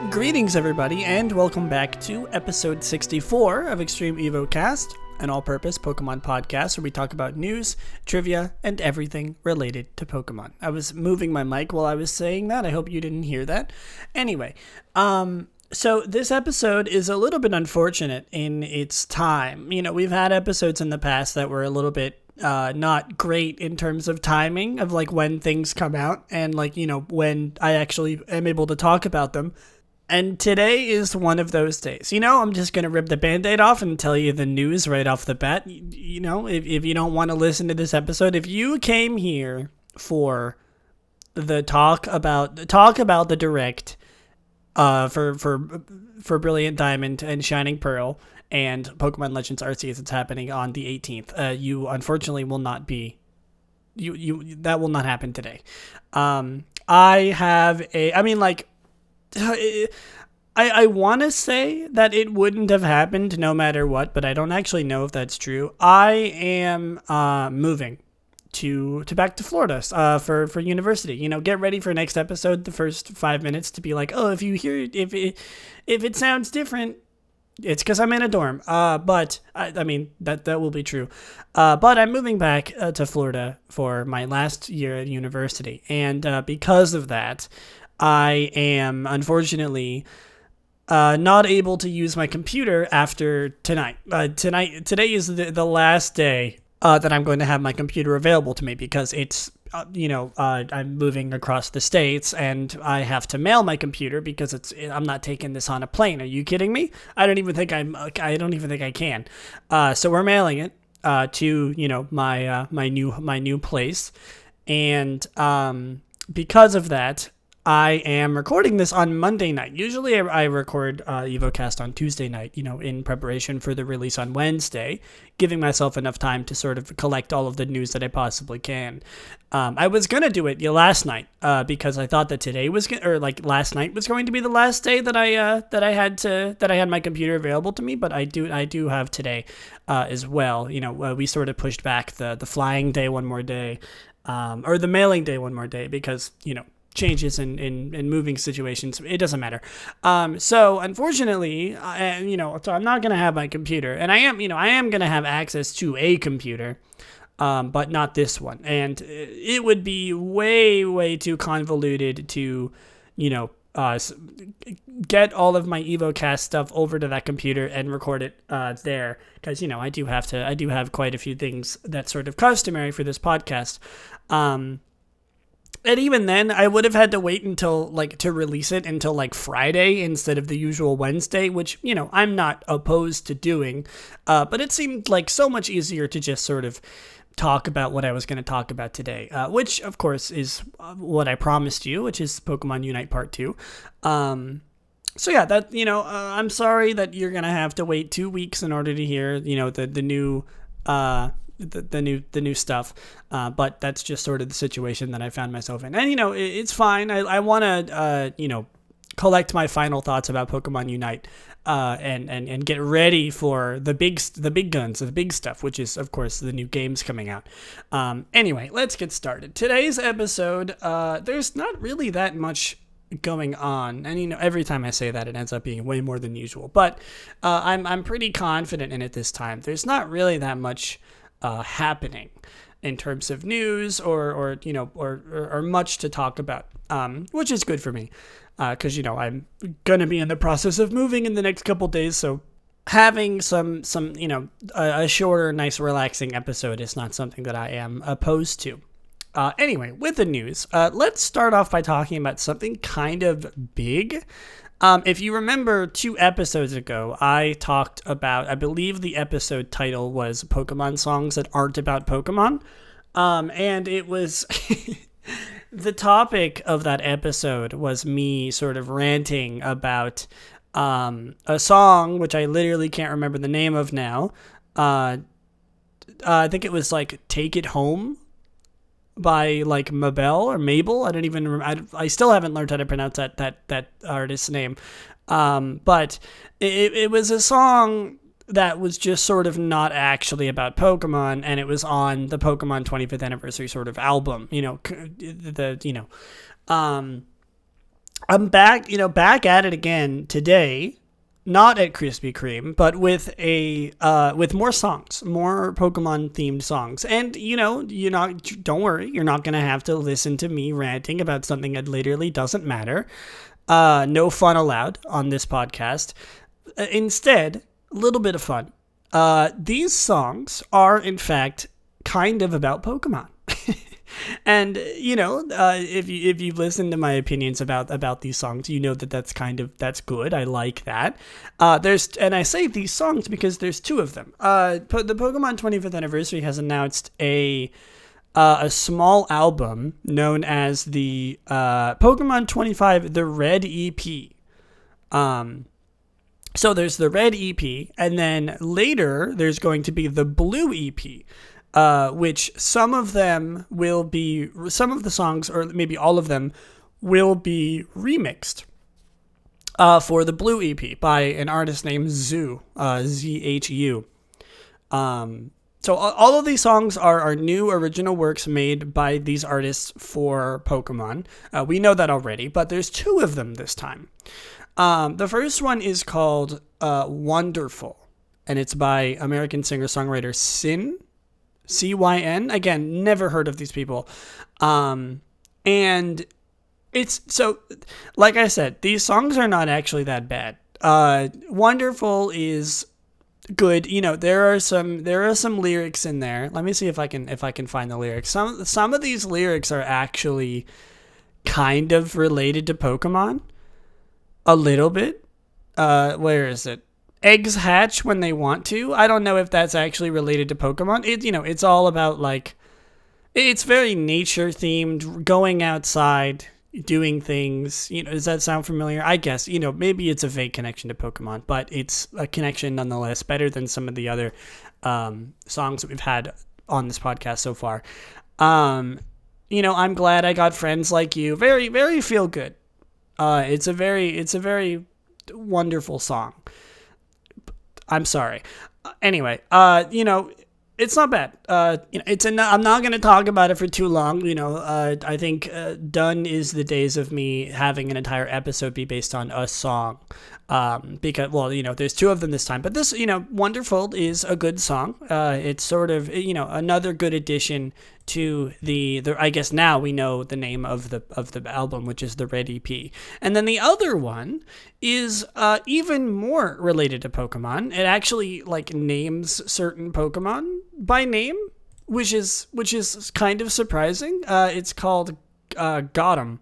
Greetings, everybody, and welcome back to episode 64 of Extreme Evocast, an all-purpose Pokemon podcast where we talk about news, trivia, and everything related to Pokemon. I was moving my mic while I was saying that. I hope you didn't hear that. Anyway, so this episode is a little bit unfortunate in its time. You know, we've had episodes in the past that were a little bit not great in terms of timing of like when things come out and like, you know, when I actually am able to talk about them. And today is one of those days. You know, I'm just going to rip the Band-Aid off and tell you the news right off the bat. You know, if you don't want to listen to this episode, if you came here for the talk about the direct for Brilliant Diamond and Shining Pearl and Pokemon Legends Arceus, it's happening on the 18th. You unfortunately will not be. That will not happen today. I want to say that it wouldn't have happened no matter what, but I don't actually know if that's true. I am moving to back to Florida for university. You know, get ready for next episode. The first 5 minutes to be like, oh, if you hear if it sounds different, it's because I'm in a dorm. But I mean that will be true. But I'm moving back to Florida for my last year at university, and because of that, I am unfortunately not able to use my computer after tonight. Today is the last day that I'm going to have my computer available to me because it's I'm moving across the states and I have to mail my computer because I'm not taking this on a plane. Are you kidding me? I don't even think I can. So we're mailing it to my new place, and because of that, I am recording this on Monday night. Usually I record Evocast on Tuesday night, you know, in preparation for the release on Wednesday, giving myself enough time to sort of collect all of the news that I possibly can. I was going to do it last night because I thought that last night was going to be the last day that I had my computer available to me, but I do have today as well. You know, we sort of pushed back the flying day one more day, or the mailing day one more day because, you know, changes in moving situations. It doesn't matter. So unfortunately, so I'm not going to have my computer, and I am going to have access to a computer, but not this one. And it would be way, way too convoluted to, get all of my Evocast stuff over to that computer and record it there. Cause I do have quite a few things that's sort of customary for this podcast. And even then, I would have had to wait until, to release it until, Friday instead of the usual Wednesday, which, I'm not opposed to doing. But it seemed like so much easier to just sort of talk about what I was going to talk about today, which, of course, is what I promised you, which is Pokemon Unite Part 2. So, yeah, that, I'm sorry that you're going to have to wait 2 weeks in order to hear, the new... The new stuff, but that's just sort of the situation that I found myself in, and it's fine. I want to collect my final thoughts about Pokemon Unite, and get ready for the big guns, the big stuff, which is of course the new games coming out. Anyway, let's get started. Today's episode, there's not really that much going on, and every time I say that it ends up being way more than usual, but I'm pretty confident in it this time. There's not really that much happening in terms of news or much to talk about, which is good for me, because I'm gonna be in the process of moving in the next couple days, so having some a shorter, nice, relaxing episode is not something that I am opposed to. Anyway, with the news, let's start off by talking about something kind of big. If you remember 2 episodes ago, I talked about, I believe the episode title was Pokemon Songs That Aren't About Pokemon. And it was, the topic of that episode was me sort of ranting about a song, which I literally can't remember the name of now. I think it was Take It Home by Mabel or Mabel. I don't even remember. I still haven't learned how to pronounce that artist's name. But it was a song that was just sort of not actually about Pokemon, and it was on the Pokemon 25th anniversary sort of album, I'm back, back at it again today. Not at Krispy Kreme, but with with more songs, more Pokemon themed songs. And don't worry, you're not gonna have to listen to me ranting about something that literally doesn't matter. No fun allowed on this podcast. Instead, a little bit of fun. These songs are, in fact, kind of about Pokemon. And if you've listened to my opinions about these songs, you know that's good. I like that. And I say these songs because there's two of them. The Pokemon 25th anniversary has announced a small album known as the Pokemon 25 the Red EP. So there's the Red EP, and then later there's going to be the Blue EP. Which some of the songs, or maybe all of them, will be remixed for the Blue EP by an artist named Zhu, Z-H-U. So all of these songs are new original works made by these artists for Pokemon. We know that already, but there's two of them this time. The first one is called Wonderful, and it's by American singer-songwriter Sin. Cyn. Again, never heard of these people. And it's so, like I said, these songs are not actually that bad. Wonderful is good. There are some lyrics in there. Let me see if I can find the lyrics. Some of these lyrics are actually kind of related to Pokemon. A little bit. Where is it? Eggs hatch when they want to. I don't know if that's actually related to Pokemon. It's all about, like, it's very nature themed, going outside, doing things. Does that sound familiar? I guess, maybe it's a vague connection to Pokemon, but it's a connection nonetheless, better than some of the other songs that we've had on this podcast so far. I'm glad I got friends like you. Very, very feel good. It's a very wonderful song. I'm sorry. Anyway, it's not bad. I'm not going to talk about it for too long. I think done is the days of me having an entire episode be based on a song. Because, there's two of them this time. But this, Wonderful is a good song. It's sort of, another good addition to the I guess now we know the name of the album, which is the Red EP. And then the other one is even more related to Pokemon. It actually, like, names certain Pokemon by name, which is kind of surprising. It's called Got 'Em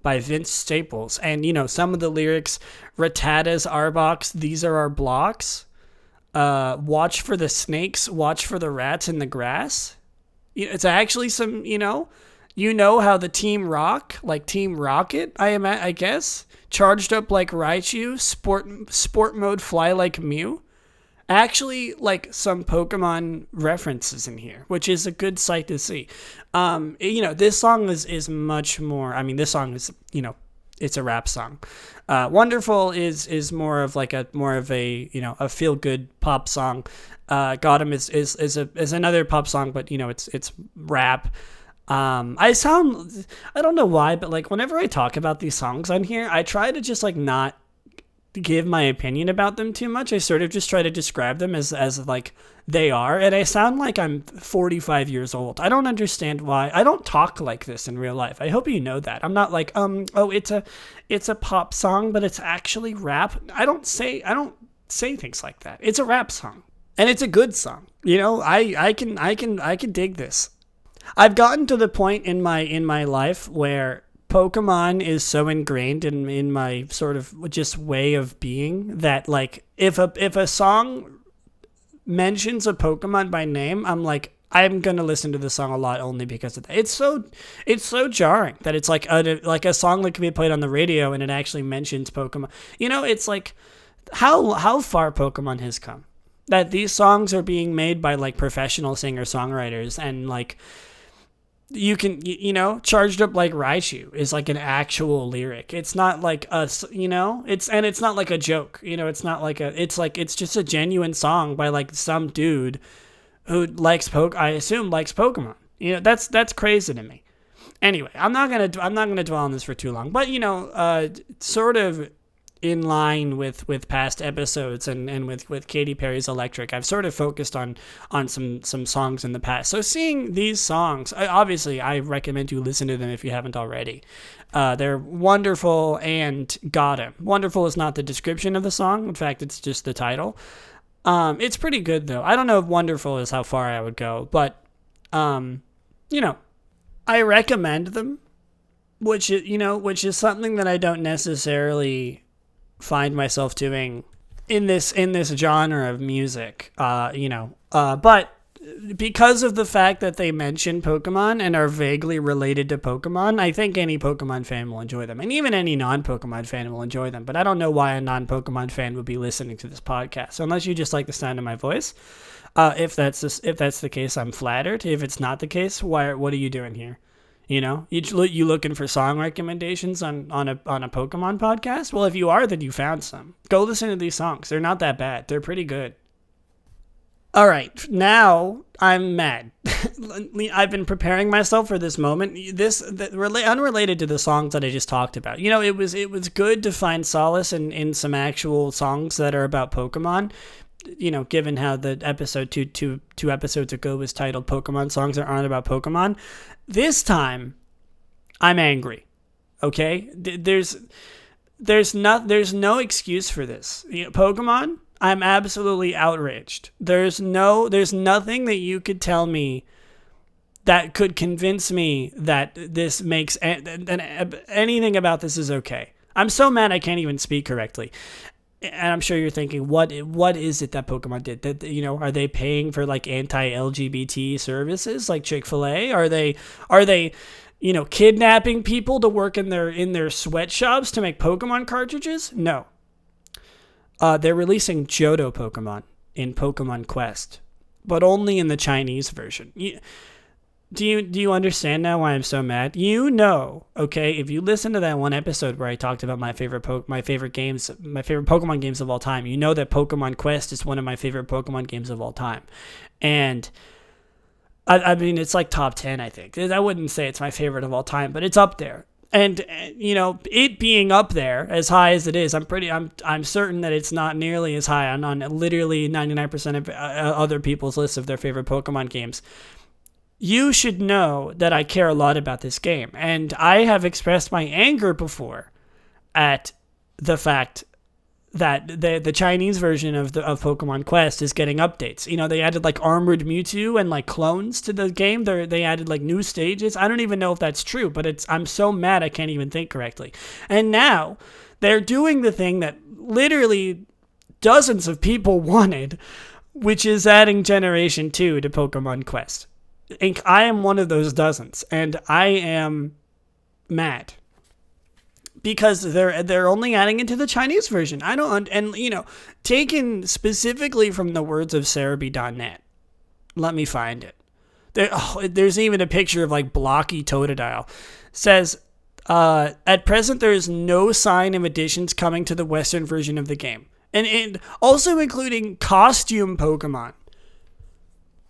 by Vince Staples. And, some of the lyrics: Rattatas, Arbok, these are our blocks. Watch for the snakes, watch for the rats in the grass. It's actually some, how the Team Rock, like Team Rocket, I guess, charged up like Raichu, sport mode, fly like Mew. Actually, like, some Pokemon references in here, which is a good sight to see. This song is much more. I mean, this song is, it's a rap song. Wonderful is more of a a feel good pop song. Got 'Em is another pop song, but it's rap. I don't know why, but, like, whenever I talk about these songs on here, I try to just, like, not give my opinion about them too much. I sort of just try to describe them as like they are, and I sound like I'm 45 years old. I don't understand why. I don't talk like this in real life. I hope you know that. I'm not like it's a pop song, but it's actually rap. I don't say things like that. It's a rap song, and it's a good song. I can dig this. I've gotten to the point in my life where Pokemon is so ingrained in my sort of just way of being that, like, if a song mentions a Pokemon by name, I'm gonna listen to the song a lot only because of that. It's so jarring that it's like a song that can be played on the radio and it actually mentions Pokemon. It's like how far Pokemon has come, that these songs are being made by, like, professional singer-songwriters, and, like, you can, charged up like Raichu is like an actual lyric. It's not like us, it's not like a joke, it's not like it's just a genuine song by, like, some dude who likes I assume likes Pokemon. That's crazy to me. Anyway, I'm not gonna dwell on this for too long, but sort of in line with past episodes and with Katy Perry's Electric, I've sort of focused on some songs in the past. So seeing these songs, obviously I recommend you listen to them if you haven't already. They're wonderful and gotta. Wonderful is not the description of the song. In fact, it's just the title. It's pretty good though. I don't know if wonderful is how far I would go, but I recommend them, which is something that I don't necessarily find myself doing in this genre of music. But because of the fact that they mention Pokemon and are vaguely related to Pokemon, I think any Pokemon fan will enjoy them, and even any non-Pokemon fan will enjoy them. But I don't know why a non-Pokemon fan would be listening to this podcast. So unless you just like the sound of my voice, if that's the case, I'm flattered. If it's not the case, what are you doing here? You looking for song recommendations on a Pokemon podcast? Well, if you are, then you found some. Go listen to these songs. They're not that bad. They're pretty good. All right, now I'm mad. I've been preparing myself for this moment. Unrelated to the songs that I just talked about. It was good to find solace in some actual songs that are about Pokemon. Given how the episode two episodes ago was titled "Pokemon Songs That Aren't About Pokemon," this time I'm angry. Okay, there's no excuse for this. Pokemon, I'm absolutely outraged. There's nothing that you could tell me that could convince me that this makes anything about this is okay. I'm so mad I can't even speak correctly. And I'm sure you're thinking, what is it that Pokemon did? That are they paying for like anti-LGBT services like Chick-fil-A? Are they kidnapping people to work in their sweatshops to make Pokemon cartridges? No. They're releasing Johto Pokemon in Pokemon Quest, but only in the Chinese version. Do you understand now why I'm so mad? Okay, if you listen to that one episode where I talked about my favorite Pokemon games of all time, you know that Pokemon Quest is one of my favorite Pokemon games of all time. And I mean, it's like top 10, I think. I wouldn't say it's my favorite of all time, but it's up there. And it being up there as high as it is, I'm certain that it's not nearly as high on literally 99% of other people's lists of their favorite Pokemon games. You should know that I care a lot about this game, and I have expressed my anger before at the fact that the Chinese version of Pokemon Quest is getting updates. They added like Armored Mewtwo and like clones to the game. They added like new stages. I don't even know if that's true, but I'm so mad I can't even think correctly. And now they're doing the thing that literally dozens of people wanted, which is adding Generation 2 to Pokemon Quest. I am one of those dozens, and I am mad because they're only adding it to the Chinese version. Taken specifically from the words of Cerebi.net. Let me find it. There's even a picture of like blocky Totodile. Says, at present there is no sign of additions coming to the Western version of the game, and also including costume Pokemon.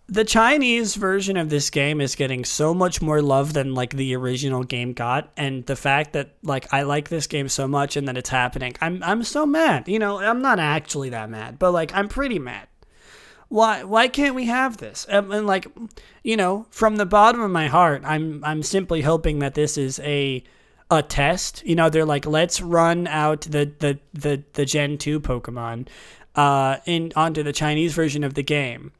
The Chinese version of this game is getting so much more love than like the original game got, and the fact that like I like this game so much and that it's happening, I'm so mad. I'm not actually that mad, but like I'm pretty mad. Why can't we have this? And like, from the bottom of my heart, I'm simply hoping that this is a test. They're like, let's run out the Gen 2 Pokemon onto the Chinese version of the game,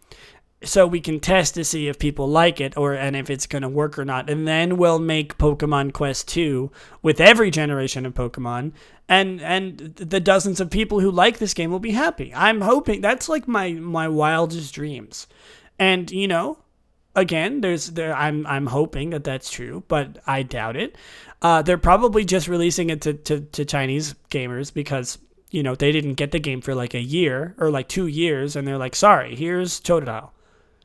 so we can test to see if people like it and if it's going to work or not. And then we'll make Pokemon Quest 2 with every generation of Pokemon. And the dozens of people who like this game will be happy. I'm hoping that's like my wildest dreams. And, again, I'm hoping that that's true, but I doubt it. They're probably just releasing it to Chinese gamers because, they didn't get the game for like a year or like 2 years. And they're like, sorry, here's Totodile.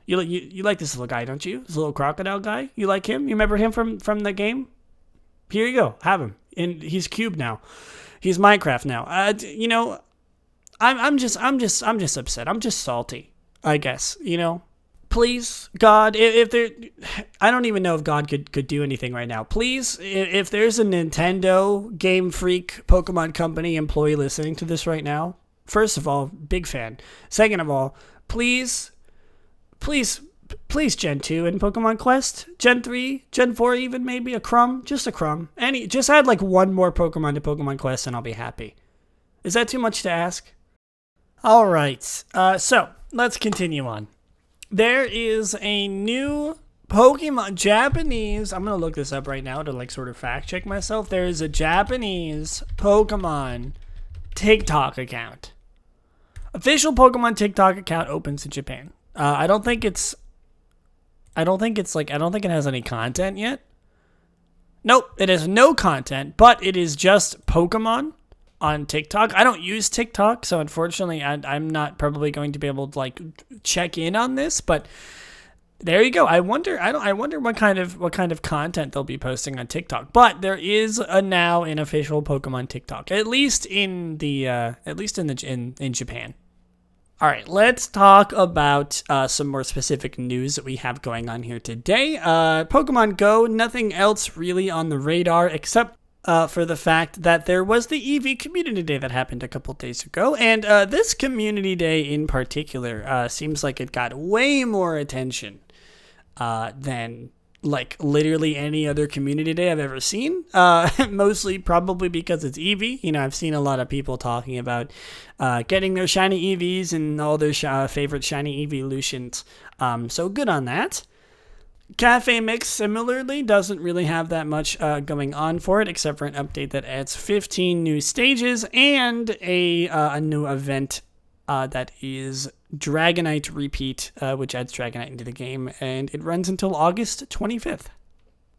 You like this little guy, don't you? This little crocodile guy? You like him? You remember him from the game? Here you go. Have him. And he's Cube now. He's Minecraft now. I'm just upset. I'm just salty, I guess. please, God, if there, I don't even know if God could do anything right now. Please, if there's a Nintendo Game Freak Pokemon Company employee listening to this right now, first of all, big fan. Second of all, please, Gen 2 in Pokemon Quest, Gen 3, Gen 4 even, maybe a crumb, just a crumb. Just add like one more Pokemon to Pokemon Quest and I'll be happy. Is that too much to ask? All right, so let's continue on. There is a new Pokemon Japanese. I'm going to look this up right now to like sort of fact check myself. There is a Japanese Pokemon TikTok account. Official Pokemon TikTok account opens in Japan. I don't think it has any content yet. Nope, it has no content, but it is just Pokemon on TikTok. I don't use TikTok, so unfortunately I'm not probably going to be able to like check in on this, but there you go. I wonder what kind of content they'll be posting on TikTok. But there is now an official Pokemon TikTok, at least in Japan. All right, let's talk about some more specific news that we have going on here today. Pokemon Go, nothing else really on the radar except for the fact that there was the EV Community Day that happened a couple days ago. And this Community Day in particular seems like it got way more attention than like literally any other community day I've ever seen. Mostly probably because it's Eevee. You know, I've seen a lot of people talking about getting their shiny EVs and all their favorite shiny evolutions. So good on that. Cafe Mix similarly doesn't really have that much going on for it, except for an update that adds 15 new stages and a new event that is Dragonite Repeat, which adds Dragonite into the game, and it runs until August 25th.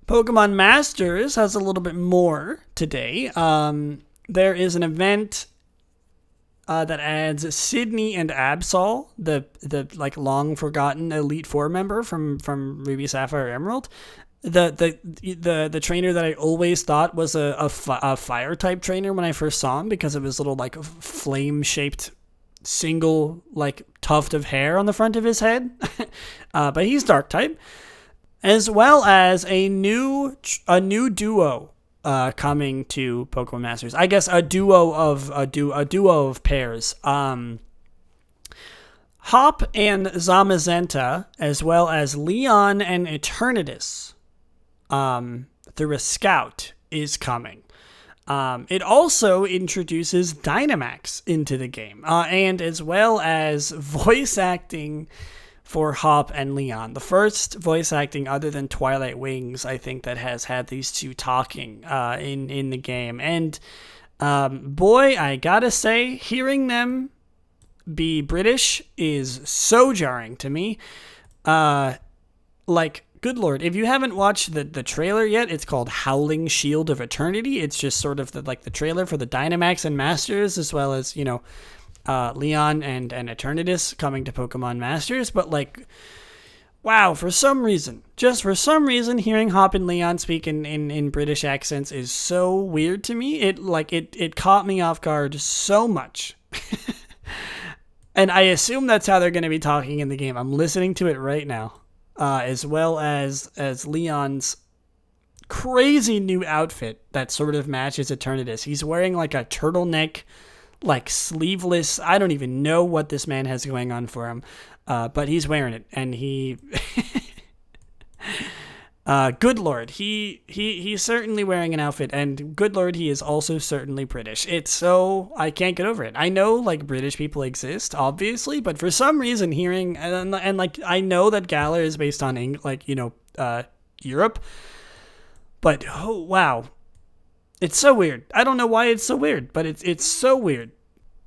Pokemon Masters has a little bit more today. There is an event that adds Sydney and Absol, the like long forgotten Elite Four member from Ruby, Sapphire, Emerald. The trainer that I always thought was a fire type trainer when I first saw him because of his little like flame shaped single like tuft of hair on the front of his head. But he's dark type, as well as a new duo coming to Pokemon Masters. I guess a duo of pairs. Hop and Zamazenta, as well as Leon and Eternatus, through a scout, is coming. It also introduces Dynamax into the game, and as well as voice acting for Hop and Leon. The first voice acting other than Twilight Wings, I think, that has had these two talking in the game. And boy, I gotta say, hearing them be British is so jarring to me. Like, good lord, if you haven't watched the trailer yet, it's called Howling Shield of Eternity. It's just sort of the trailer for the Dynamax and Masters, as well as, you know, Leon and Eternatus coming to Pokemon Masters. But like, wow, for some reason, hearing Hop and Leon speak in British accents is so weird to me. It caught me off guard so much. And I assume that's how they're going to be talking in the game. I'm listening to it right now. As well as Leon's crazy new outfit that sort of matches Eternatus. He's wearing like a turtleneck, like sleeveless. I don't even know what this man has going on for him, but he's wearing it, and he, good lord, he's certainly wearing an outfit, and good lord, he is also certainly British. It's so, I can't get over it. I know like British people exist, obviously, but for some reason hearing and like I know that Galar is based on Europe, but oh wow. It's so weird. I don't know why it's so weird, but it's so weird.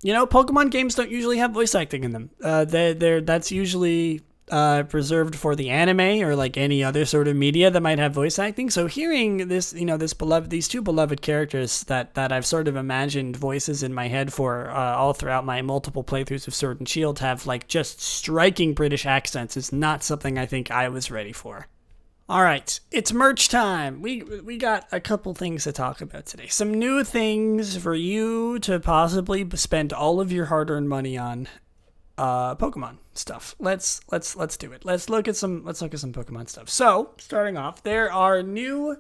You know, Pokemon games don't usually have voice acting in them. That's usually preserved for the anime or like any other sort of media that might have voice acting. So hearing this, you know, these two beloved characters that I've sort of imagined voices in my head for all throughout my multiple playthroughs of Sword and Shield have like just striking British accents is not something I think I was ready for. All right, it's merch time. We got a couple things to talk about today. Some new things for you to possibly spend all of your hard-earned money on Pokemon stuff. Let's do it. Let's look at some Pokemon stuff. So, starting off, there are new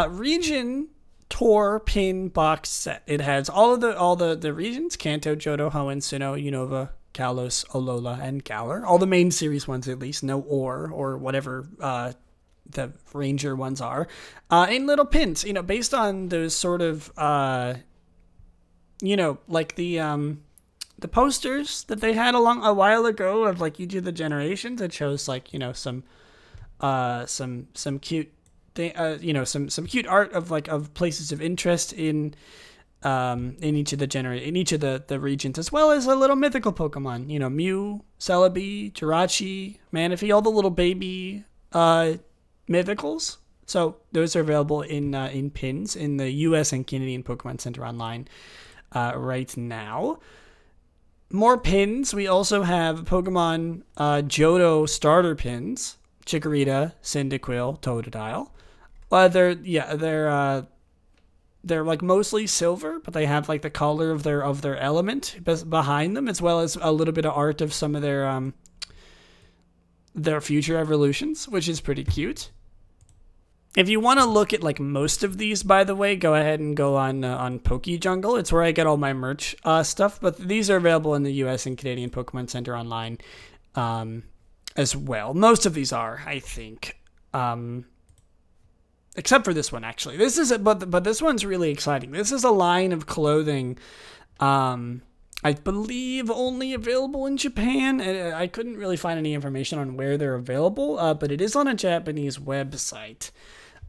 region tour pin box set. It has all the regions: Kanto, Johto, Hoenn, Sinnoh, Unova, Kalos, Alola, and Galar. All the main series ones, at least. No or whatever the Ranger ones are. In little pins, based on those sort of like the posters that they had a while ago of like each of the generations. It shows like some cute some cute art of places of interest in each of the regions, as well as a little mythical Pokemon. Mew, Celebi, Jirachi, Manaphy, all the little baby mythicals. So those are available in pins in the U.S. and Canadian Pokemon Center online right now. More pins. We also have Pokemon Johto starter pins: Chikorita, Cyndaquil, Totodile. They're like mostly silver, but they have like the color of their element behind them, as well as a little bit of art of some of their future evolutions, which is pretty cute. If you want to look at like most of these, by the way, go ahead and go on PokeJungle. It's where I get all my merch stuff. But these are available in the U.S. and Canadian Pokemon Center online as well. Most of these are, I think, except for this one. Actually, but this one's really exciting. This is a line of clothing. I believe only available in Japan. I couldn't really find any information on where they're available, but it is on a Japanese website.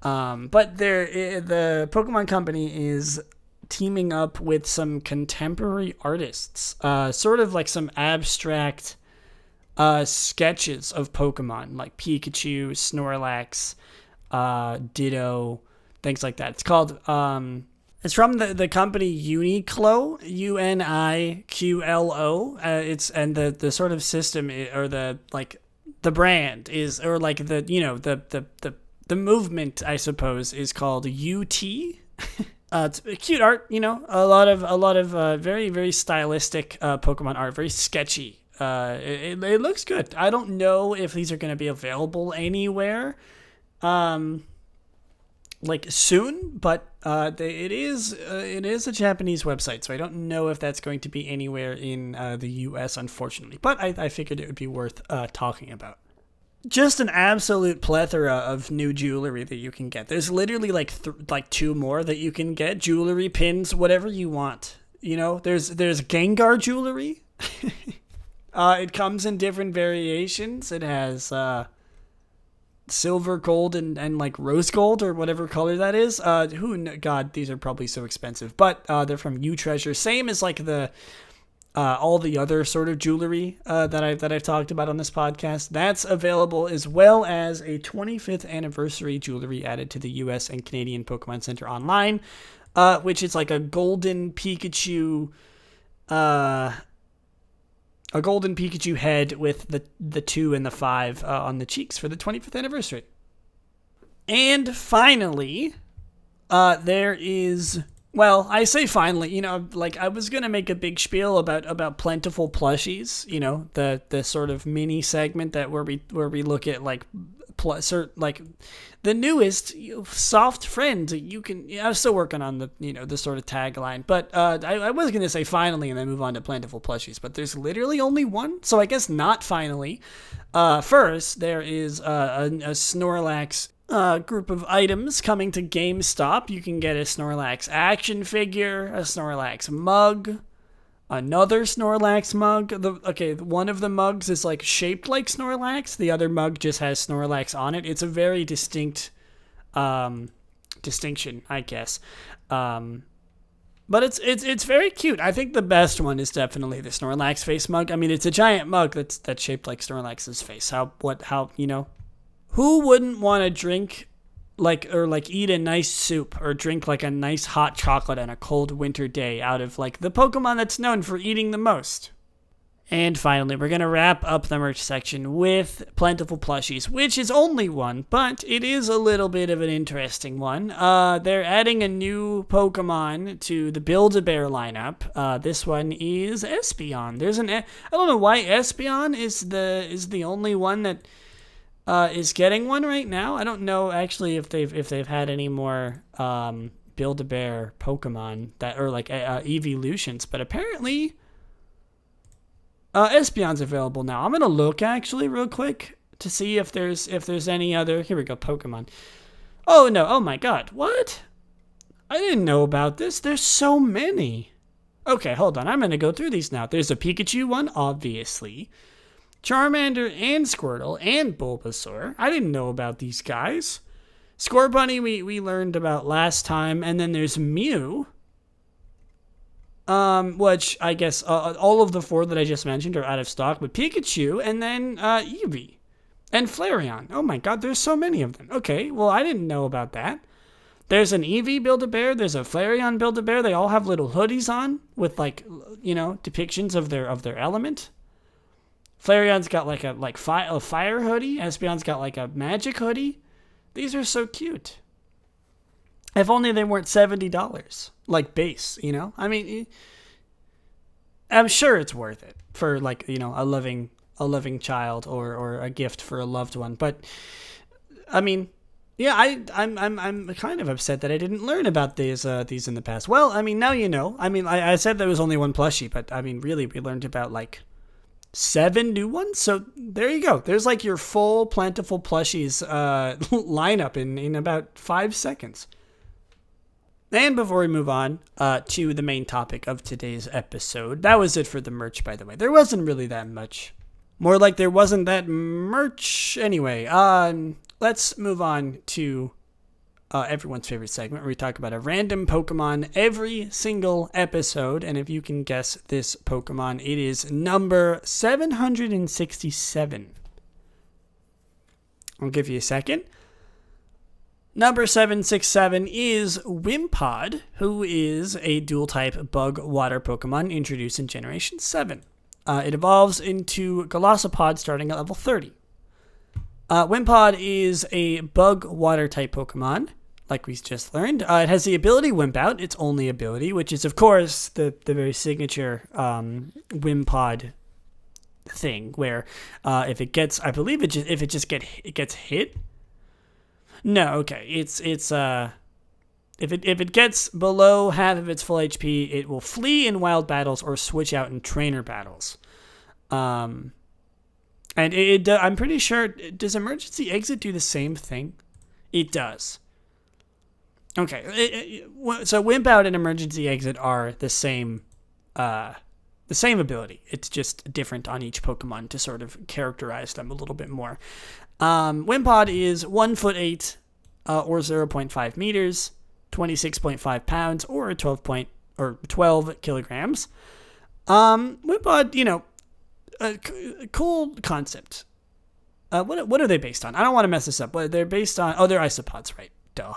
But the Pokemon Company is teaming up with some contemporary artists, sort of like some abstract sketches of Pokemon, like Pikachu, Snorlax, Ditto, things like that. It's called, it's from the company Uniqlo, Uniqlo. And the sort of system or the brand is, or like the movement, I suppose, is called UT. It's cute art, a lot of very, very stylistic Pokemon art, very sketchy. It looks good. I don't know if these are going to be available anywhere like soon, but it is a Japanese website, so I don't know if that's going to be anywhere in the US, unfortunately. But I figured it would be worth talking about. Just an absolute plethora of new jewelry that you can get. There's literally like two more that you can get. Jewelry, pins, whatever you want. There's Gengar jewelry. It comes in different variations. It has silver, gold, and like rose gold or whatever color that is. God, these are probably so expensive. But they're from U Treasure. Same as like the all the other sort of jewelry that I've talked about on this podcast. That's available, as well as a 25th anniversary jewelry added to the US and Canadian Pokemon Center online, which is like a golden Pikachu head with the 2 and the 5 on the cheeks for the 25th anniversary. And finally, there is... Well, I say finally, like I was going to make a big spiel about plentiful plushies, the sort of mini segment that where we look at like the newest soft friends you can. I'm still working on the sort of tagline, but I was going to say finally and then move on to plentiful plushies, but there's literally only one, so I guess not finally. First, there is a Snorlax group of items coming to GameStop. You can get a Snorlax action figure, a Snorlax mug, another Snorlax mug. One of the mugs is like shaped like Snorlax. The other mug just has Snorlax on it. It's a very distinct distinction, I guess. But it's very cute. I think the best one is definitely the Snorlax face mug. I mean, it's a giant mug that's shaped like Snorlax's face. Who wouldn't want to drink eat a nice soup or drink like a nice hot chocolate on a cold winter day out of like the Pokemon that's known for eating the most? And finally, we're going to wrap up the merch section with Plentiful Plushies, which is only one, but it is a little bit of an interesting one. They're adding a new Pokemon to the Build-A-Bear lineup. This one is Espeon. I don't know why Espeon is the only one that is getting one right now. I don't know actually if they've had any more Build-A-Bear Pokemon that are like evolutions, but apparently Espeon's available now. I'm gonna look actually real quick to see if there's any other. Here we go, Pokemon. Oh no! Oh my God! What? I didn't know about this. There's so many. Okay, hold on. I'm gonna go through these now. There's a Pikachu one, obviously. Charmander and Squirtle and Bulbasaur. I didn't know about these guys. Scorbunny we learned about last time, and then there's Mew. Which I guess all of the 4 that I just mentioned are out of stock, but Pikachu and then Eevee and Flareon. Oh my God, there's so many of them. Okay, well I didn't know about that. There's an Eevee Build-A-Bear, there's a Flareon Build-A-Bear. They all have little hoodies on with depictions of their element. Flareon's got like a fire hoodie. Espeon's got like a magic hoodie. These are so cute. If only they weren't $70, like base, I mean, I'm sure it's worth it for a loving child or a gift for a loved one. But I mean, yeah, I'm kind of upset that I didn't learn about these in the past. Well, I mean, now you know. I mean, I said there was only one plushie, but I mean, really, we learned about 7 new ones. So there you go. There's your full Plentiful Plushies lineup in about 5 seconds. And before we move on to the main topic of today's episode, that was it for the merch, by the way. There wasn't really that much. More like there wasn't that merch. Anyway, let's move on to everyone's favorite segment where we talk about a random Pokemon every single episode. And if you can guess this Pokemon, it is number 767. I'll give you a second. Number 767 is Wimpod, who is a dual-type bug water Pokemon introduced in Generation 7. It evolves into Golisopod starting at level 30. Wimpod is a bug water type Pokemon, like we just learned. It has the ability Wimp Out, its only ability, which is, of course, the very signature Wimpod thing, where if it gets, I believe it gets hit. No, okay. It's if it gets below half of its full HP, it will flee in wild battles or switch out in trainer battles. And I'm pretty sure, does Emergency Exit do the same thing? It does. Okay, so Wimp Out and Emergency Exit are the same ability. It's just different on each Pokemon to sort of characterize them a little bit more. Wimpod is 1'8", or 0.5 meters, 26.5 pounds, or 12 kilograms. Wimpod, cool concept. What are they based on? I don't want to mess this up. But they're based on, they're isopods, right? Duh.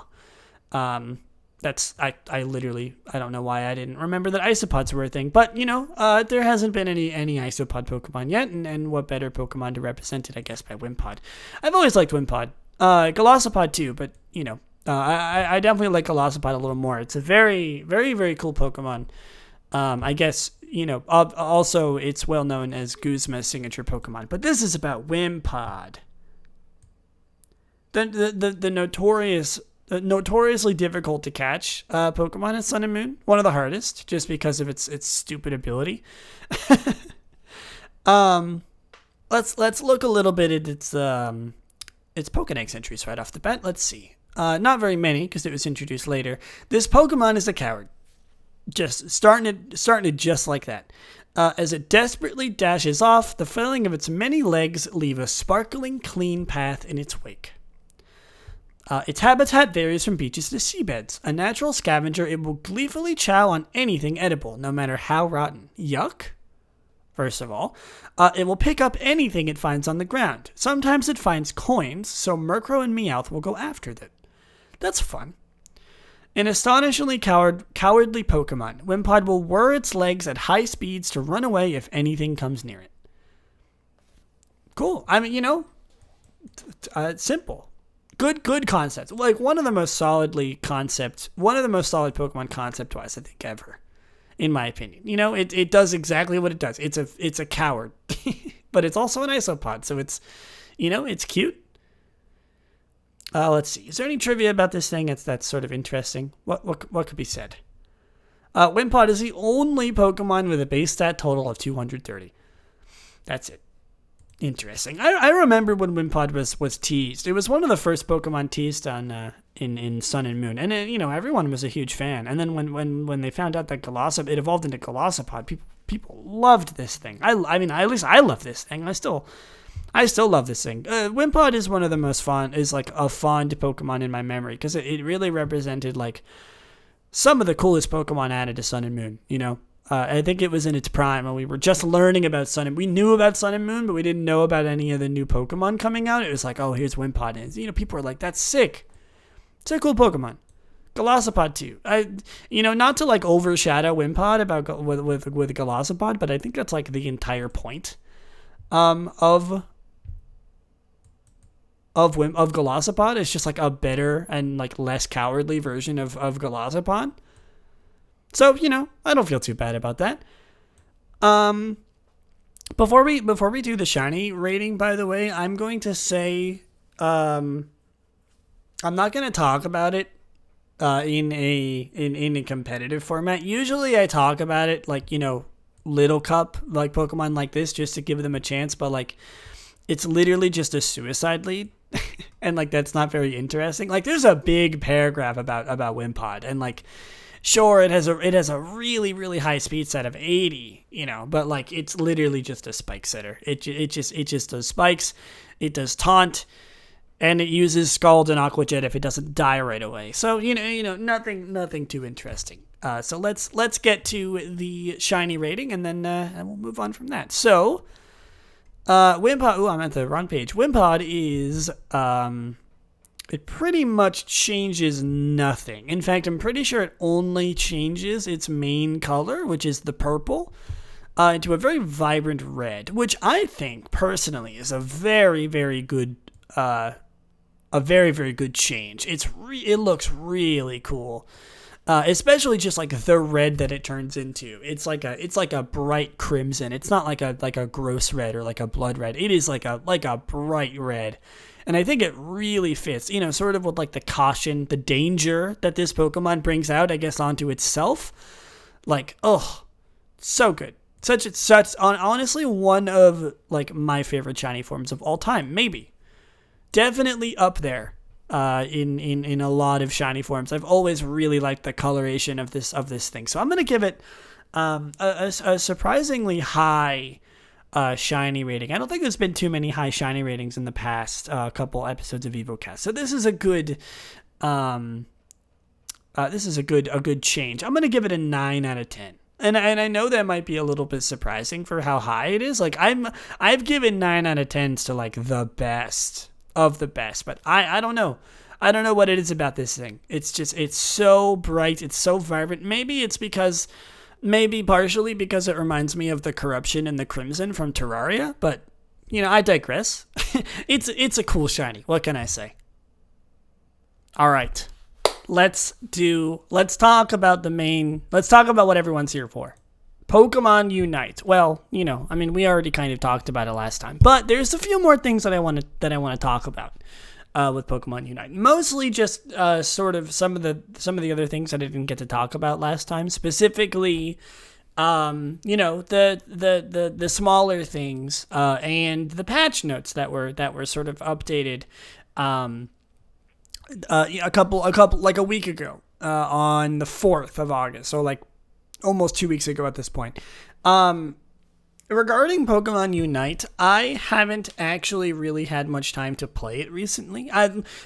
I don't know why I didn't remember that isopods were a thing, but there hasn't been any isopod Pokemon yet, and what better Pokemon to represent it, I guess, by Wimpod. I've always liked Wimpod. Golisopod too, but I definitely like Golisopod a little more. It's a very, very, very cool Pokemon. I guess, also it's well known as Guzma's signature Pokemon, but this is about Wimpod. The notoriously difficult to catch Pokemon in Sun and Moon. One of the hardest, just because of its stupid ability. Let's look a little bit at its Pokédex entries right off the bat. Let's see. Not very many, because it was introduced later. This Pokemon is a coward. Just starting it just like that. As it desperately dashes off, the flailing of its many legs leave a sparkling, clean path in its wake. Its habitat varies from beaches to seabeds. A natural scavenger, it will gleefully chow on anything edible, no matter how rotten. Yuck? First of all, it will pick up anything it finds on the ground. Sometimes it finds coins, so Murkrow and Meowth will go after them. That's fun. An astonishingly cowardly Pokemon, Wimpod will whir its legs at high speeds to run away if anything comes near it. Cool. I mean, simple. Good concept. Like one of the most solid Pokemon concept-wise, I think, ever. In my opinion. It does exactly what it does. It's a coward. But it's also an isopod, so it's cute. Let's see. Is there any trivia about this thing that's sort of interesting? What could be said? Wimpod is the only Pokemon with a base stat total of 230. That's it. Interesting. I remember when Wimpod was teased. It was one of the first Pokemon teased on in Sun and Moon, and everyone was a huge fan. And then when they found out that it evolved into Golisopod, people loved this thing. I mean, at least I love this thing. I still love this thing. Wimpod is one of the most fond Pokemon in my memory because it really represented like some of the coolest Pokemon added to Sun and Moon. I think it was in its prime when we were just learning about Sun and we knew about Sun and Moon, but we didn't know about any of the new Pokemon coming out. It was like, oh, here's Wimpod, and people were like, that's sick. It's a cool Pokemon. Golisopod too. Not to like overshadow Wimpod with Golisopod, but I think that's like the entire point of Golisopod. It's just like a better and like less cowardly version of Golisopod. So, I don't feel too bad about that. Before we do the shiny rating, by the way, I'm going to say I'm not going to talk about it in a competitive format. Usually I talk about it like, little cup like Pokemon like this just to give them a chance, but like it's literally just a suicide lead. And like that's not very interesting. Like there's a big paragraph about Wimpod, and like sure, it has a really, really high speed set of 80, but like it's literally just a spike setter. It just does spikes, it does taunt, and it uses Scald and Aqua Jet if it doesn't die right away. So nothing too interesting. So let's get to the shiny rating, and then we'll move on from that. So Wimpod. I'm at the wrong page. Wimpod is it pretty much changes nothing. In fact, I'm pretty sure it only changes its main color, which is the purple, into a very vibrant red, which I think personally is a very, very good, very, very good change. It looks really cool, especially just like the red that it turns into. It's like a bright crimson. It's not like a gross red or like a blood red. It is like a bright red. And I think it really fits, sort of with like the caution, the danger that this Pokemon brings out, I guess, onto itself. Like, oh, so good. Honestly, one of like my favorite shiny forms of all time, maybe. Definitely up there in a lot of shiny forms. I've always really liked the coloration of this thing. So I'm going to give it a surprisingly high shiny rating. I don't think there's been too many high shiny ratings in the past couple episodes of Evocast. So this is a good change. I'm gonna give it a 9 out of 10. And I know that might be a little bit surprising for how high it is. Like I've given 9 out of 10s to like the best of the best, but I don't know. I don't know what it is about this thing. It's so bright, it's so vibrant. Maybe partially because it reminds me of the corruption and the crimson from Terraria, but I digress. It's a cool shiny. What can I say? All right. Let's talk about what everyone's here for. Pokemon Unite. Well, we already kind of talked about it last time, but there's a few more things that I want to talk about with Pokemon Unite. Mostly just sort of some of the other things that I didn't get to talk about last time. Specifically, the smaller things and the patch notes that were sort of updated a week ago on the 4th of August. So like almost 2 weeks ago at this point. Regarding Pokemon Unite, I haven't actually really had much time to play it recently.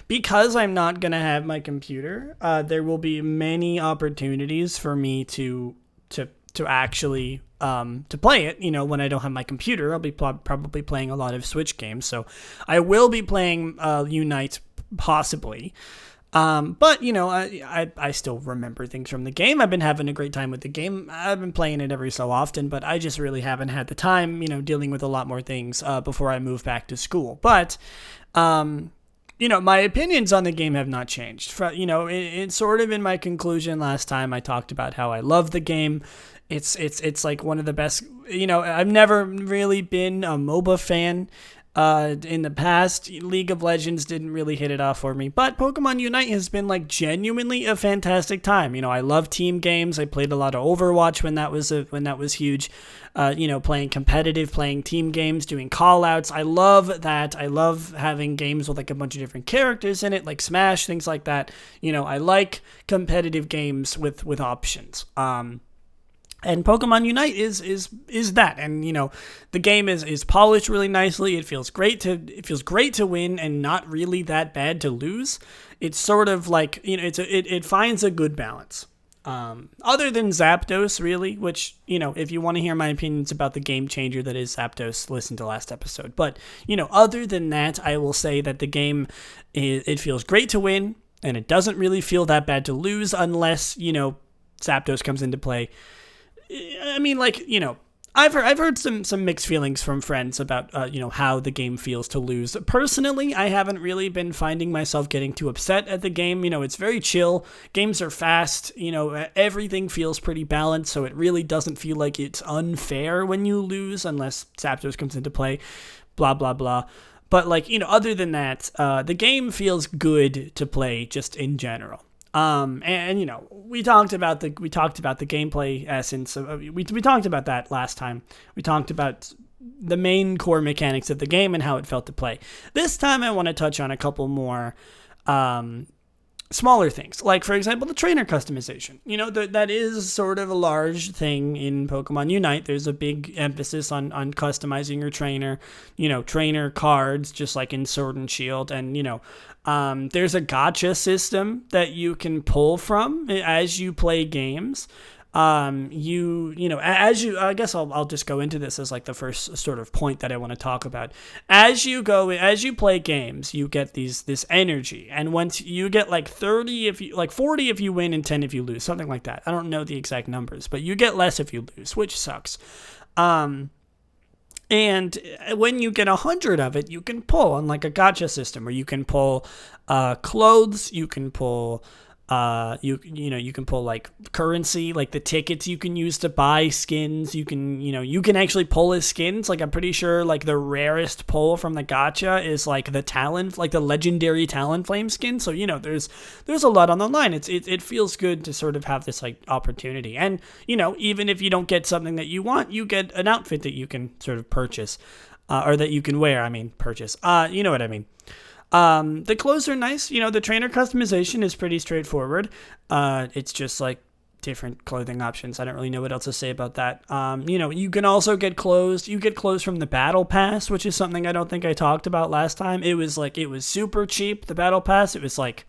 Because I'm not going to have my computer, there will be many opportunities for me to actually to play it. When I don't have my computer, I'll be probably playing a lot of Switch games. So I will be playing Unite possibly. But, I still remember things from the game. I've been having a great time with the game. I've been playing it every so often, but I just really haven't had the time, dealing with a lot more things before I move back to school. But, my opinions on the game have not changed. It's sort of in my conclusion last time I talked about how I love the game. It's like one of the best, I've never really been a MOBA fan. In the past, League of Legends didn't really hit it off for me, but Pokemon Unite has been like genuinely a fantastic time. I love team games. I played a lot of Overwatch when that was huge. Playing competitive, playing team games, doing call-outs. I love that. I love having games with like a bunch of different characters in it, like Smash, things like that. I like competitive games with options. And Pokemon Unite is that, and the game is polished really nicely. It feels great to win, and not really that bad to lose. It's sort of like it finds a good balance. Other than Zapdos, really, which if you want to hear my opinions about the game changer that is Zapdos, listen to last episode. But other than that, I will say that the game it feels great to win, and it doesn't really feel that bad to lose unless Zapdos comes into play. I mean, I've heard some mixed feelings from friends about how the game feels to lose. Personally, I haven't really been finding myself getting too upset at the game. It's very chill. Games are fast. Everything feels pretty balanced, so it really doesn't feel like it's unfair when you lose unless Zapdos comes into play. Blah blah blah. But other than that, the game feels good to play just in general. We talked about the gameplay essence. We talked about that last time. We talked about the main core mechanics of the game and how it felt to play. This time, I want to touch on a couple more smaller things, like for example the trainer customization. That is sort of a large thing in Pokemon Unite. There's a big emphasis on customizing your trainer. Trainer cards, just like in Sword and Shield, and there's a gacha system that you can pull from as you play games. I guess I'll just go into this as like the first sort of point that I want to talk about. As you play games, you get this energy, and once you get like 40 if you win and 10 if you lose, something like that. I don't know the exact numbers, but you get less if you lose, which sucks. And when you get 100 of it, you can pull on like a gacha system, where you can pull clothes, you can pull you can pull like currency, like the tickets you can use to buy skins. You can actually pull his skins. Like I'm pretty sure like the rarest pull from the gacha is like the legendary Talonflame skin. So there's a lot on the line. It feels good to sort of have this like opportunity. And even if you don't get something that you want, you get an outfit that you can sort of purchase, or that you can wear. I mean purchase. You know what I mean. The clothes are nice. The trainer customization is pretty straightforward. It's just like different clothing options. I don't really know what else to say about that. You can also get clothes. You get clothes from the battle pass, which is something I don't think I talked about last time. It was super cheap. The battle pass, it was like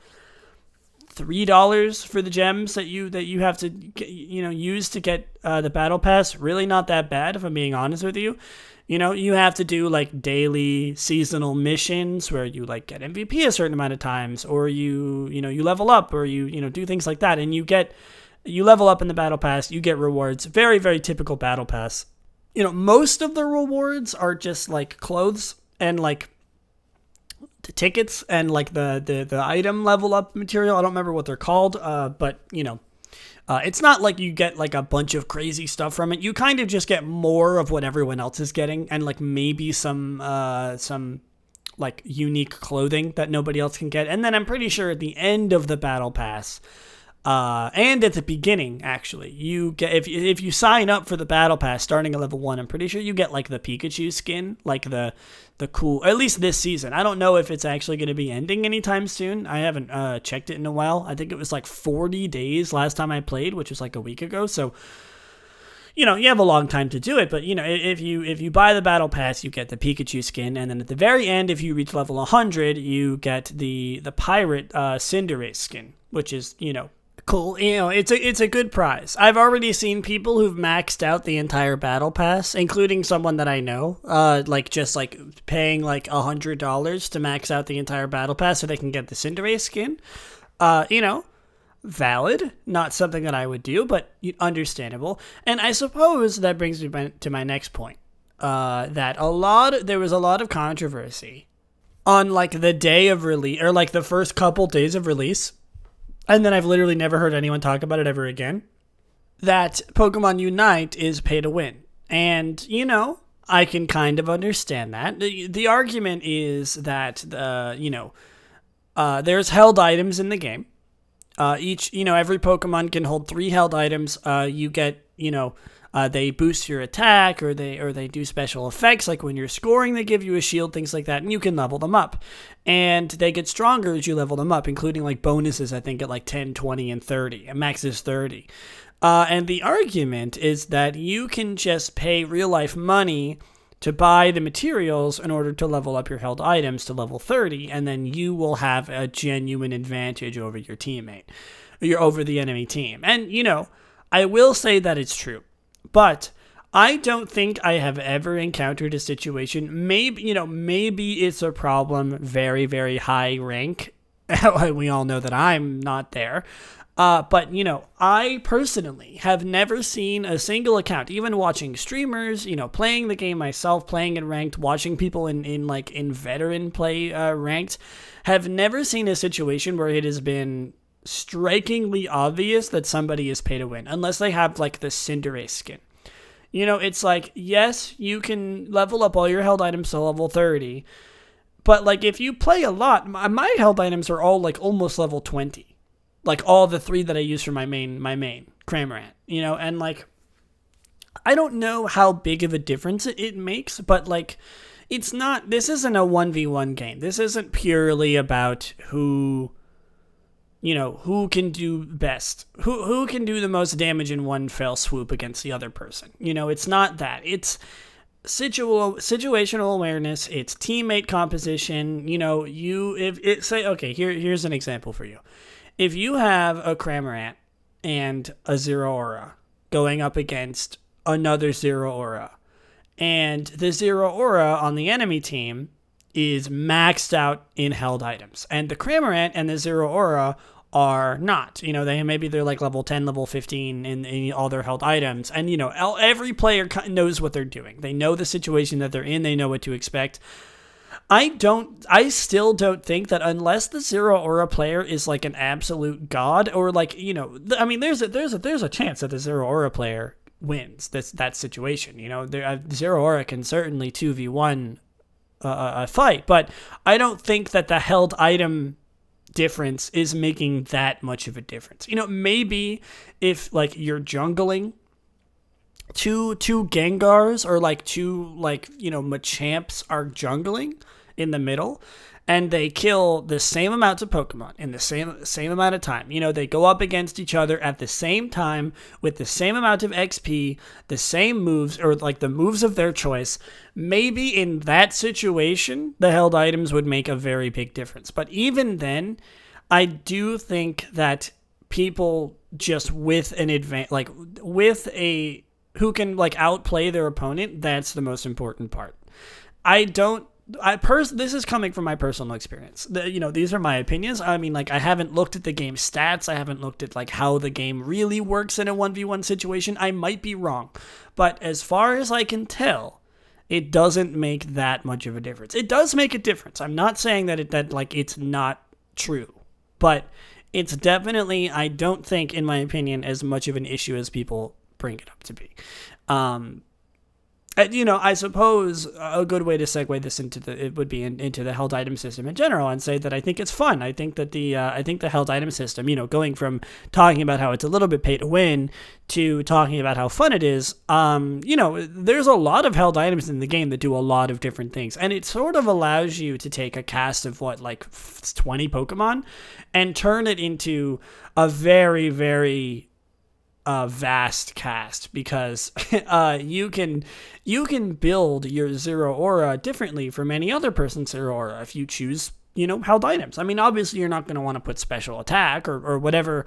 $3 for the gems that you have to use to get the battle pass. Really not that bad, if I'm being honest with you. You have to do like daily seasonal missions where you like get MVP a certain amount of times, or you level up, or you do things like that, and you level up in the battle pass, you get rewards. Very, very typical battle pass. Most of the rewards are just like clothes and like the tickets and like the item level up material. I don't remember what they're called, but it's not like you get like a bunch of crazy stuff from it. You kind of just get more of what everyone else is getting, and like maybe some like unique clothing that nobody else can get. And then I'm pretty sure at the end of the battle pass, and at the beginning, actually, you get if you sign up for the battle pass starting at level 1, I'm pretty sure you get like the Pikachu skin, like the cool, at least this season. I don't know if it's actually going to be ending anytime soon. I haven't checked it in a while. I think it was like 40 days last time I played, which was like a week ago. So you have a long time to do it, but if you buy the battle pass, you get the Pikachu skin, and then at the very end, if you reach level 100, you get the pirate Cinderace skin, which is cool. It's a good prize. I've already seen people who've maxed out the entire battle pass, including someone that I know, just paying like $100 to max out the entire battle pass so they can get the Cinderace skin. You know, valid, not something that I would do, but understandable. And I suppose that brings me to my next point. That there was a lot of controversy on like the day of release, or like the first couple days of release, and then I've literally never heard anyone talk about it ever again, that Pokemon Unite is pay to win. And, you know, I can kind of understand that. The argument is that, there's held items in the game. Every Pokemon can hold 3 held items. You get, they boost your attack, or they do special effects, like when you're scoring, they give you a shield, things like that, and you can level them up. And they get stronger as you level them up, including like bonuses, I think, at like 10, 20, and 30. And max is 30. And the argument is that you can just pay real-life money to buy the materials in order to level up your held items to level 30, and then you will have a genuine advantage over your teammate. You're over the enemy team. And, I will say that it's true. But I don't think I have ever encountered a situation, maybe it's a problem very, very high rank. We all know that I'm not there. But, I personally have never seen a single account, even watching streamers, playing the game myself, playing in ranked, watching people in veteran play ranked, have never seen a situation where it has been strikingly obvious that somebody is pay to win, unless they have like the Cinderace skin. It's like, yes, you can level up all your held items to level 30, but like if you play a lot, my held items are all like almost level 20. Like all the 3 that I use for my main Cramorant, and like, I don't know how big of a difference it makes, but like, this isn't a 1v1 game. This isn't purely about who can do best, who can do the most damage in one fell swoop against the other person. It's not that. It's situational awareness. It's teammate composition. Here's an example for you. If you have a Cramorant and a Zero Aura going up against another Zero Aura, and the Zero Aura on the enemy team is maxed out in held items, and the Cramorant and the Zero Aura are not, they're like level 10, level 15 in all their held items, and every player knows what they're doing. They know the situation that they're in. They know what to expect. I still don't think that unless the Zero Aura player is like an absolute god, or like, there's a chance that the Zero Aura player wins that situation. Zero Aura can certainly 2v1 a fight, but I don't think that the held item difference is making that much of a difference. Maybe if like you're jungling two Gengars, or like two Machamps are jungling in the middle, and they kill the same amount of Pokemon in the same amount of time. They go up against each other at the same time with the same amount of XP, the same moves, or like the moves of their choice. Maybe in that situation, the held items would make a very big difference. But even then, I do think that people just with an advantage, like with a who can like outplay their opponent, that's the most important part. This is coming from my personal experience. These are my opinions. I mean, like, I haven't looked at the game stats. I haven't looked at like how the game really works in a 1v1 situation. I might be wrong, but as far as I can tell, it doesn't make that much of a difference. It does make a difference. I'm not saying that it's not true, but it's definitely, I don't think, in my opinion, as much of an issue as people bring it up to be. I suppose a good way to segue this into the held item system in general, and say that I think it's fun. I think that the held item system, going from talking about how it's a little bit pay to win to talking about how fun it is, there's a lot of held items in the game that do a lot of different things, and it sort of allows you to take a cast of 20 Pokemon and turn it into a very, very vast cast, because you can build your Zero Aura differently from any other person's Zero Aura if you choose held items. I mean, obviously you're not going to want to put special attack or whatever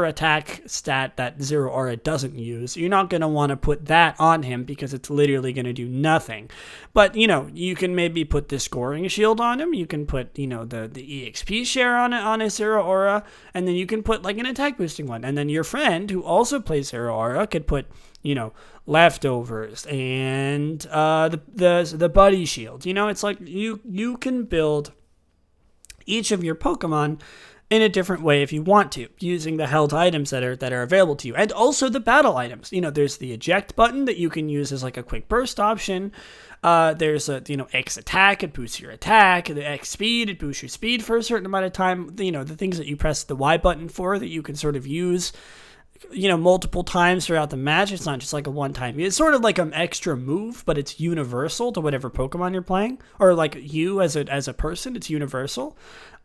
attack stat that Zero Aura doesn't use. You're not going to want to put that on him because it's literally going to do nothing. But, you can maybe put the scoring shield on him. You can put, the EXP share on a Zero Aura, and then you can put like an attack boosting one. And then your friend who also plays Zero Aura could put, leftovers and the buddy shield. It's like you can build each of your Pokemon in a different way if you want to, using the held items that are available to you, and also the battle items. There's the eject button that you can use as like a quick burst option. There's a X attack, it boosts your attack. The X speed, it boosts your speed for a certain amount of time. The things that you press the Y button for that you can sort of use multiple times throughout the match. It's not just like a one-time. It's sort of like an extra move, but it's universal to whatever Pokemon you're playing, or like you as a person, it's universal.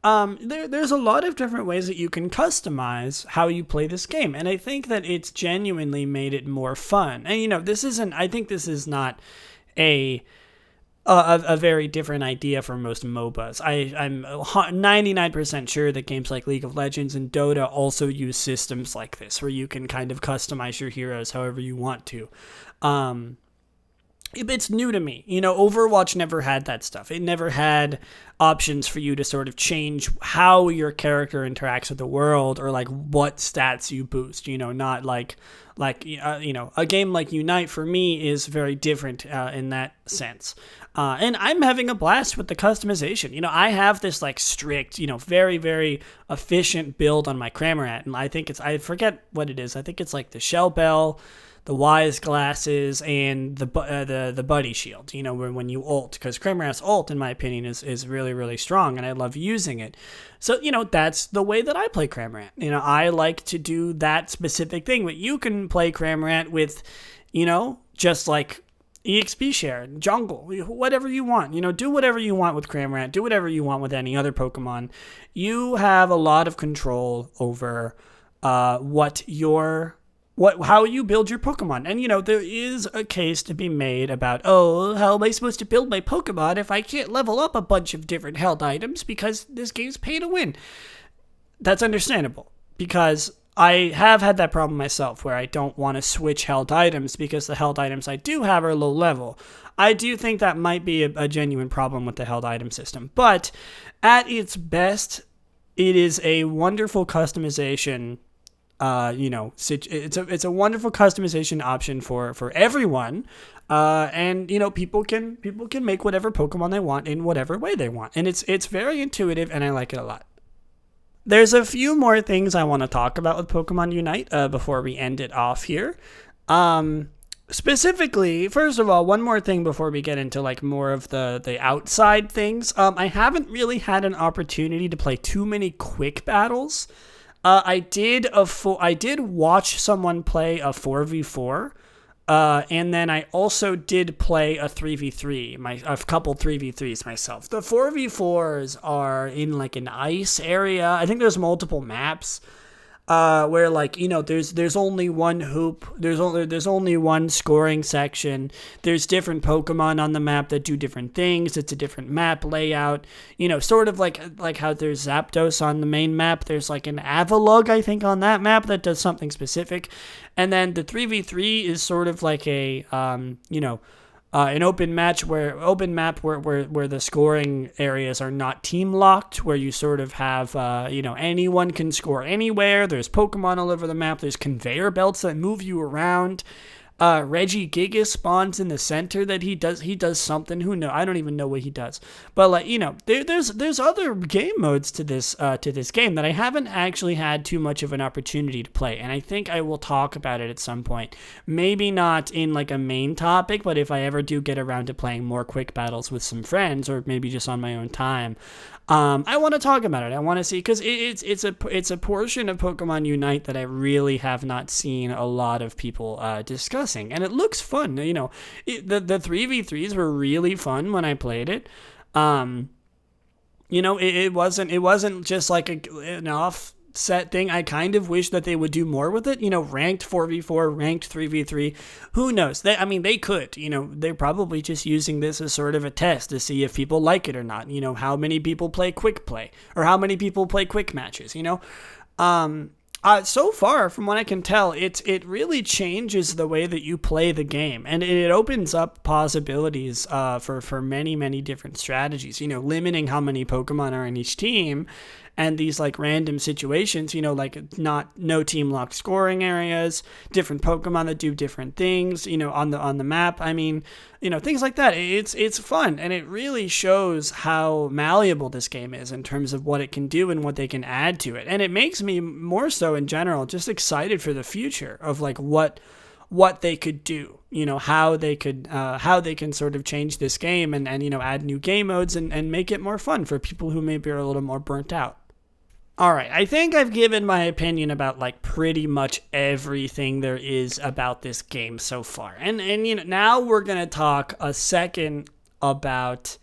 There's a lot of different ways that you can customize how you play this game, and I think that it's genuinely made it more fun. And I think this is not a very different idea for most MOBAs. I'm 99% sure that games like League of Legends and Dota also use systems like this, where you can kind of customize your heroes however you want to. It's new to me. Overwatch never had that stuff. It never had options for you to sort of change how your character interacts with the world, or like what stats you boost. Not like a game like Unite for me is very different in that sense. And I'm having a blast with the customization. I have this like strict, very, very efficient build on my Cramorant, and I forget what it is. I think it's like the Shell Bell, the Wise Glasses, and the Buddy Shield, when you ult, because Cramorant's ult, in my opinion, is really, really strong, and I love using it. So, that's the way that I play Cramorant. I like to do that specific thing, but you can play Cramorant with, just like EXP share, jungle, whatever you want. Do whatever you want with Cramorant, do whatever you want with any other Pokemon. You have a lot of control over how you build your Pokemon. And, there is a case to be made about, how am I supposed to build my Pokemon if I can't level up a bunch of different held items because this game's pay to win? That's understandable, because I have had that problem myself where I don't want to switch held items because the held items I do have are low level. I do think that might be a genuine problem with the held item system. But at its best, it is a wonderful customization. It's a wonderful customization option for everyone, and people can make whatever Pokemon they want in whatever way they want, and it's very intuitive, and I like it a lot. There's a few more things I want to talk about with Pokemon Unite before we end it off here. Specifically, first of all, one more thing before we get into like more of the outside things. I haven't really had an opportunity to play too many quick battles. I did watch someone play a 4v4, and then I also did play a 3v3, a couple 3v3s myself. The 4v4s are in like an ice area. I think there's multiple maps. Where like, there's only one hoop, there's only one scoring section, there's different Pokemon on the map that do different things, it's a different map layout, sort of like how there's Zapdos on the main map, there's like an Avalugg, I think, on that map that does something specific, and then the 3v3 is sort of like an open map where the scoring areas are not team locked, where you sort of have anyone can score anywhere. There's Pokemon all over the map. There's conveyor belts that move you around. Regigigas spawns in the center that he does something. I don't even know what he does. But there's other game modes to this game that I haven't actually had too much of an opportunity to play, and I think I will talk about it at some point. Maybe not in like a main topic, but if I ever do get around to playing more quick battles with some friends, or maybe just on my own time, I want to talk about it. I want to see, because it's a portion of Pokemon Unite that I really have not seen a lot of people discussing, and it looks fun. The 3v3s were really fun when I played it. It wasn't just like an off set thing. I kind of wish that they would do more with it. Ranked 4v4, ranked 3v3. Who knows? They could. They're probably just using this as sort of a test to see if people like it or not. How many people play quick play or how many people play quick matches. So far, from what I can tell, it really changes the way that you play the game, and it opens up possibilities for many, many different strategies. Limiting how many Pokemon are in each team, and these like random situations. No team locked scoring areas, different Pokemon that do different things. On the map. Things like that. It's fun, and it really shows how malleable this game is in terms of what it can do and what they can add to it. And it makes me more so in general just excited for the future of like what they could do, how they can sort of change this game and add new game modes and make it more fun for people who maybe are a little more burnt out. All right, I think I've given my opinion about like pretty much everything there is about this game so far. And now we're going to talk a second about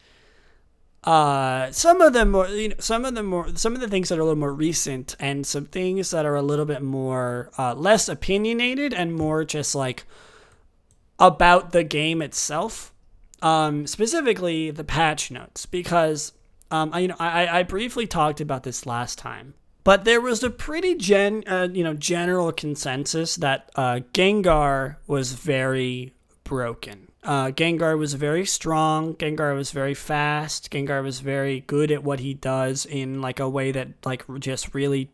some of the things that are a little more recent, and some things that are a little bit more less opinionated and more just like about the game itself. Specifically the patch notes, because I briefly talked about this last time, but there was a pretty general consensus that Gengar was very broken. Gengar was very strong. Gengar was very fast. Gengar was very good at what he does in like a way that like just really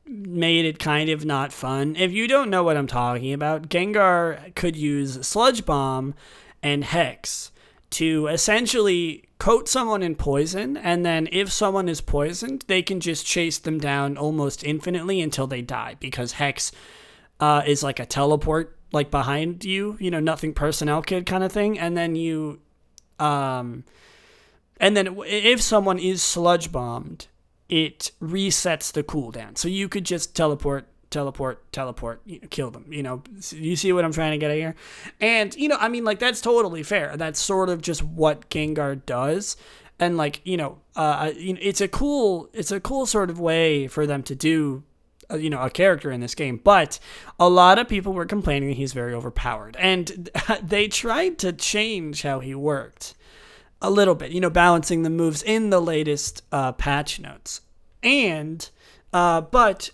made it kind of not fun. If you don't know what I'm talking about, Gengar could use Sludge Bomb and Hex to essentially coat someone in poison, and then if someone is poisoned, they can just chase them down almost infinitely until they die, because Hex is like a teleport, like behind you, nothing personnel kid kind of thing, and then if someone is sludge bombed, it resets the cooldown, so you could just teleport, kill them. You see what I'm trying to get at here? And, that's totally fair. That's sort of just what Gengar does. And it's a cool sort of way for them to do, a character in this game. But a lot of people were complaining he's very overpowered. And they tried to change how he worked a little bit, balancing the moves in the latest patch notes. And, but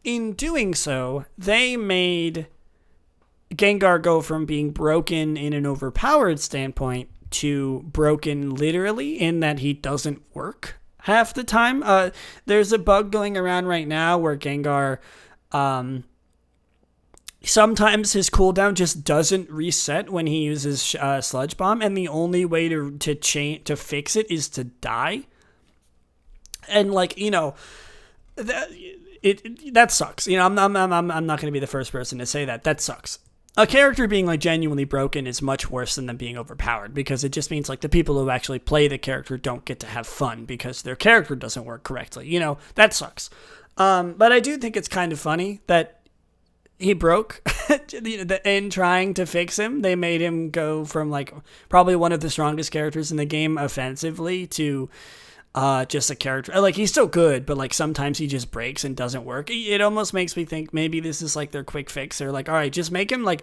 in doing so, they made Gengar go from being broken in an overpowered standpoint to broken literally, in that he doesn't work half the time. There's a bug going around right now where Gengar, sometimes his cooldown just doesn't reset when he uses Sludge Bomb, and the only way to fix it is to die. And that sucks. I'm not going to be the first person to say that. That sucks. A character being like genuinely broken is much worse than them being overpowered, because it just means like the people who actually play the character don't get to have fun because their character doesn't work correctly. That sucks. But I do think it's kind of funny that he broke. In trying to fix him, they made him go from like probably one of the strongest characters in the game offensively to just a character. Like, he's still good, but like sometimes he just breaks and doesn't work. It almost makes me think maybe this is like their quick fix. They're like, all right, just make him like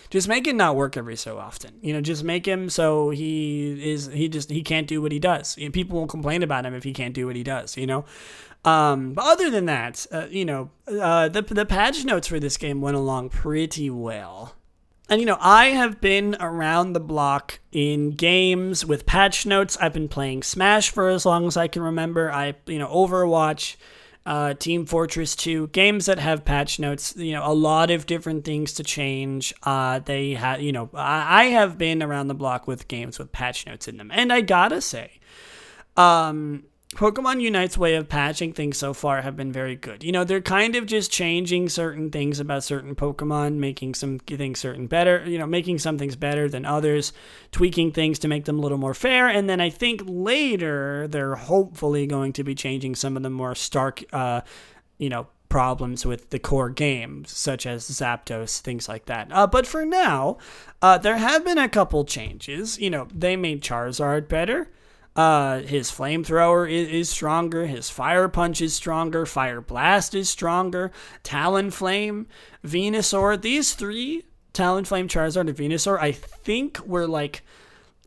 just make it not work every so often. Just make him so he can't do what he does. People won't complain about him if he can't do what he does. But other than that, the patch notes for this game went along pretty well. And, I have been around the block in games with patch notes. I've been playing Smash for as long as I can remember. Overwatch, Team Fortress 2, games that have patch notes, a lot of different things to change. I have been around the block with games with patch notes in them. And I gotta say, Pokemon Unite's way of patching things so far have been very good. They're kind of just changing certain things about certain Pokemon, making some things better, making some things better than others, tweaking things to make them a little more fair. And then I think later they're hopefully going to be changing some of the more stark, problems with the core games, such as Zapdos, things like that. But for now, there have been a couple changes. They made Charizard better. His flamethrower is stronger. His fire punch is stronger. Fire blast is stronger. Talonflame, Venusaur. These three, Talonflame, Charizard, and Venusaur, I think were like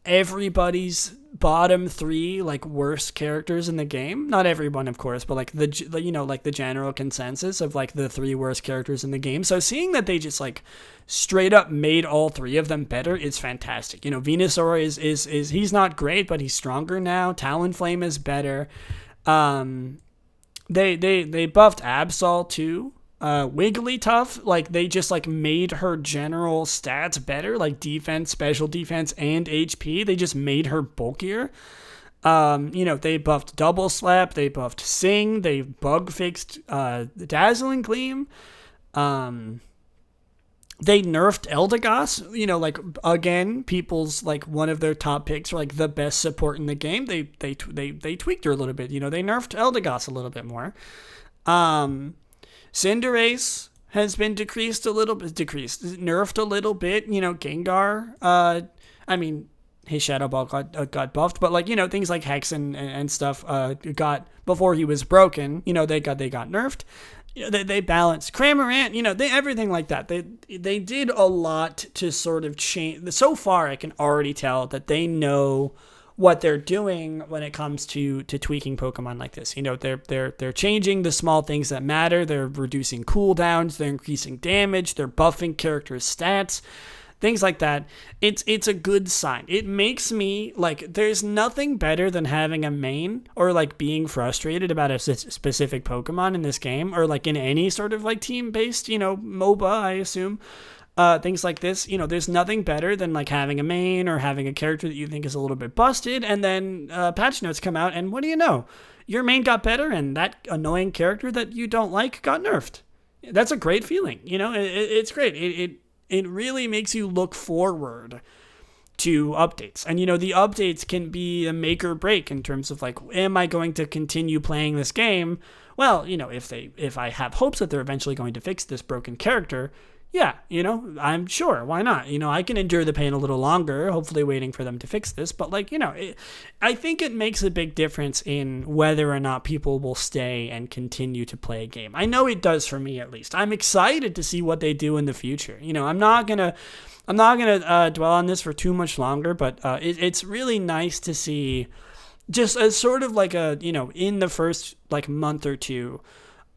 everybody's bottom three like worst characters in the game. Not everyone, of course, but like the general consensus of like the three worst characters in the game. So seeing that they just like straight up made all three of them better is fantastic. Venusaur is he's not great, but he's stronger now. Talonflame is better. They buffed Absol too. Wigglytuff, like they just like made her general stats better, like defense, special defense, and HP. They just made her bulkier. They buffed Double Slap, they buffed Sing, they bug fixed Dazzling Gleam. They nerfed Eldegoss, like again, people's like one of their top picks for like the best support in the game. They tweaked her a little bit. They nerfed Eldegoss a little bit more. Cinderace has been nerfed a little bit. Gengar, his Shadow Ball got buffed, but like, things like Hex and stuff, got, before he was broken, they got nerfed. They balanced Cramorant, everything like that. They did a lot to sort of change. So far, I can already tell that they know what they're doing when it comes to tweaking Pokemon like this. They're changing the small things that matter. They're reducing cooldowns. They're increasing damage. They're buffing characters' stats. Things like that. It's a good sign. It makes me, like, there's nothing better than having a main or, like, being frustrated about a specific Pokemon in this game, or, like, in any sort of, like, team-based, MOBA, I assume. Things like this, there's nothing better than like having a main or having a character that you think is a little bit busted, and then patch notes come out, and what do you know? Your main got better, and that annoying character that you don't like got nerfed. That's a great feeling, it's great. It really makes you look forward to updates, and the updates can be a make or break in terms of like, am I going to continue playing this game? Well, if I have hopes that they're eventually going to fix this broken character, yeah, I'm sure. Why not? I can endure the pain a little longer, hopefully waiting for them to fix this. But, like, I think it makes a big difference in whether or not people will stay and continue to play a game. I know it does for me, at least. I'm excited to see what they do in the future. I'm not gonna dwell on this for too much longer, but it's really nice to see, just as sort of like in the first, like, month or two,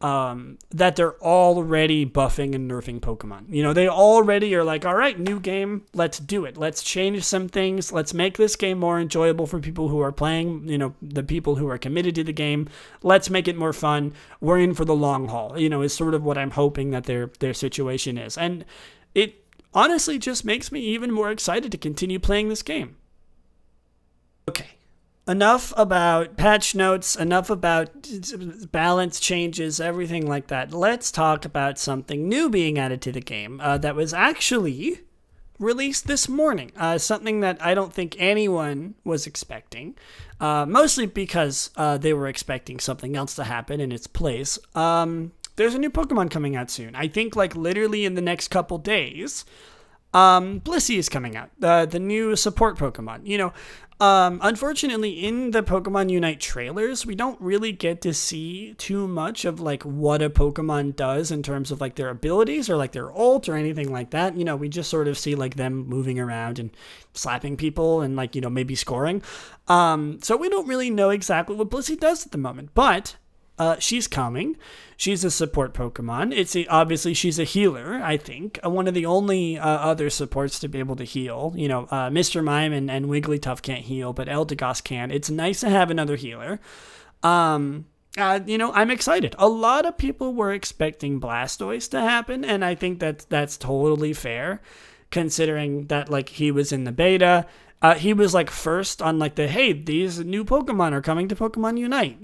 that they're already buffing and nerfing Pokemon. They already are like, all right, new game, let's do it. Let's change some things. Let's make this game more enjoyable for people who are playing, the people who are committed to the game. Let's make it more fun. We're in for the long haul, is sort of what I'm hoping that their situation is. And it honestly just makes me even more excited to continue playing this game. Okay. Enough about patch notes, enough about balance changes, everything like that. Let's talk about something new being added to the game that was actually released this morning. Something that I don't think anyone was expecting, mostly because they were expecting something else to happen in its place. There's a new Pokemon coming out soon. I think like literally in the next couple days. Blissey is coming out, the new support Pokemon. Unfortunately, in the Pokemon Unite trailers, we don't really get to see too much of like what a Pokemon does in terms of like their abilities or like their ult or anything like that. We just sort of see like them moving around and slapping people and like, maybe scoring. So we don't really know exactly what Blissey does at the moment, but she's coming. She's a support Pokemon. Obviously she's a healer, I think. One of the only other supports to be able to heal. Mr. Mime and Wigglytuff can't heal, but Eldegoss can. It's nice to have another healer. I'm excited. A lot of people were expecting Blastoise to happen, and I think that's totally fair, considering that like he was in the beta. He was like first on like hey, these new Pokemon are coming to Pokemon Unite,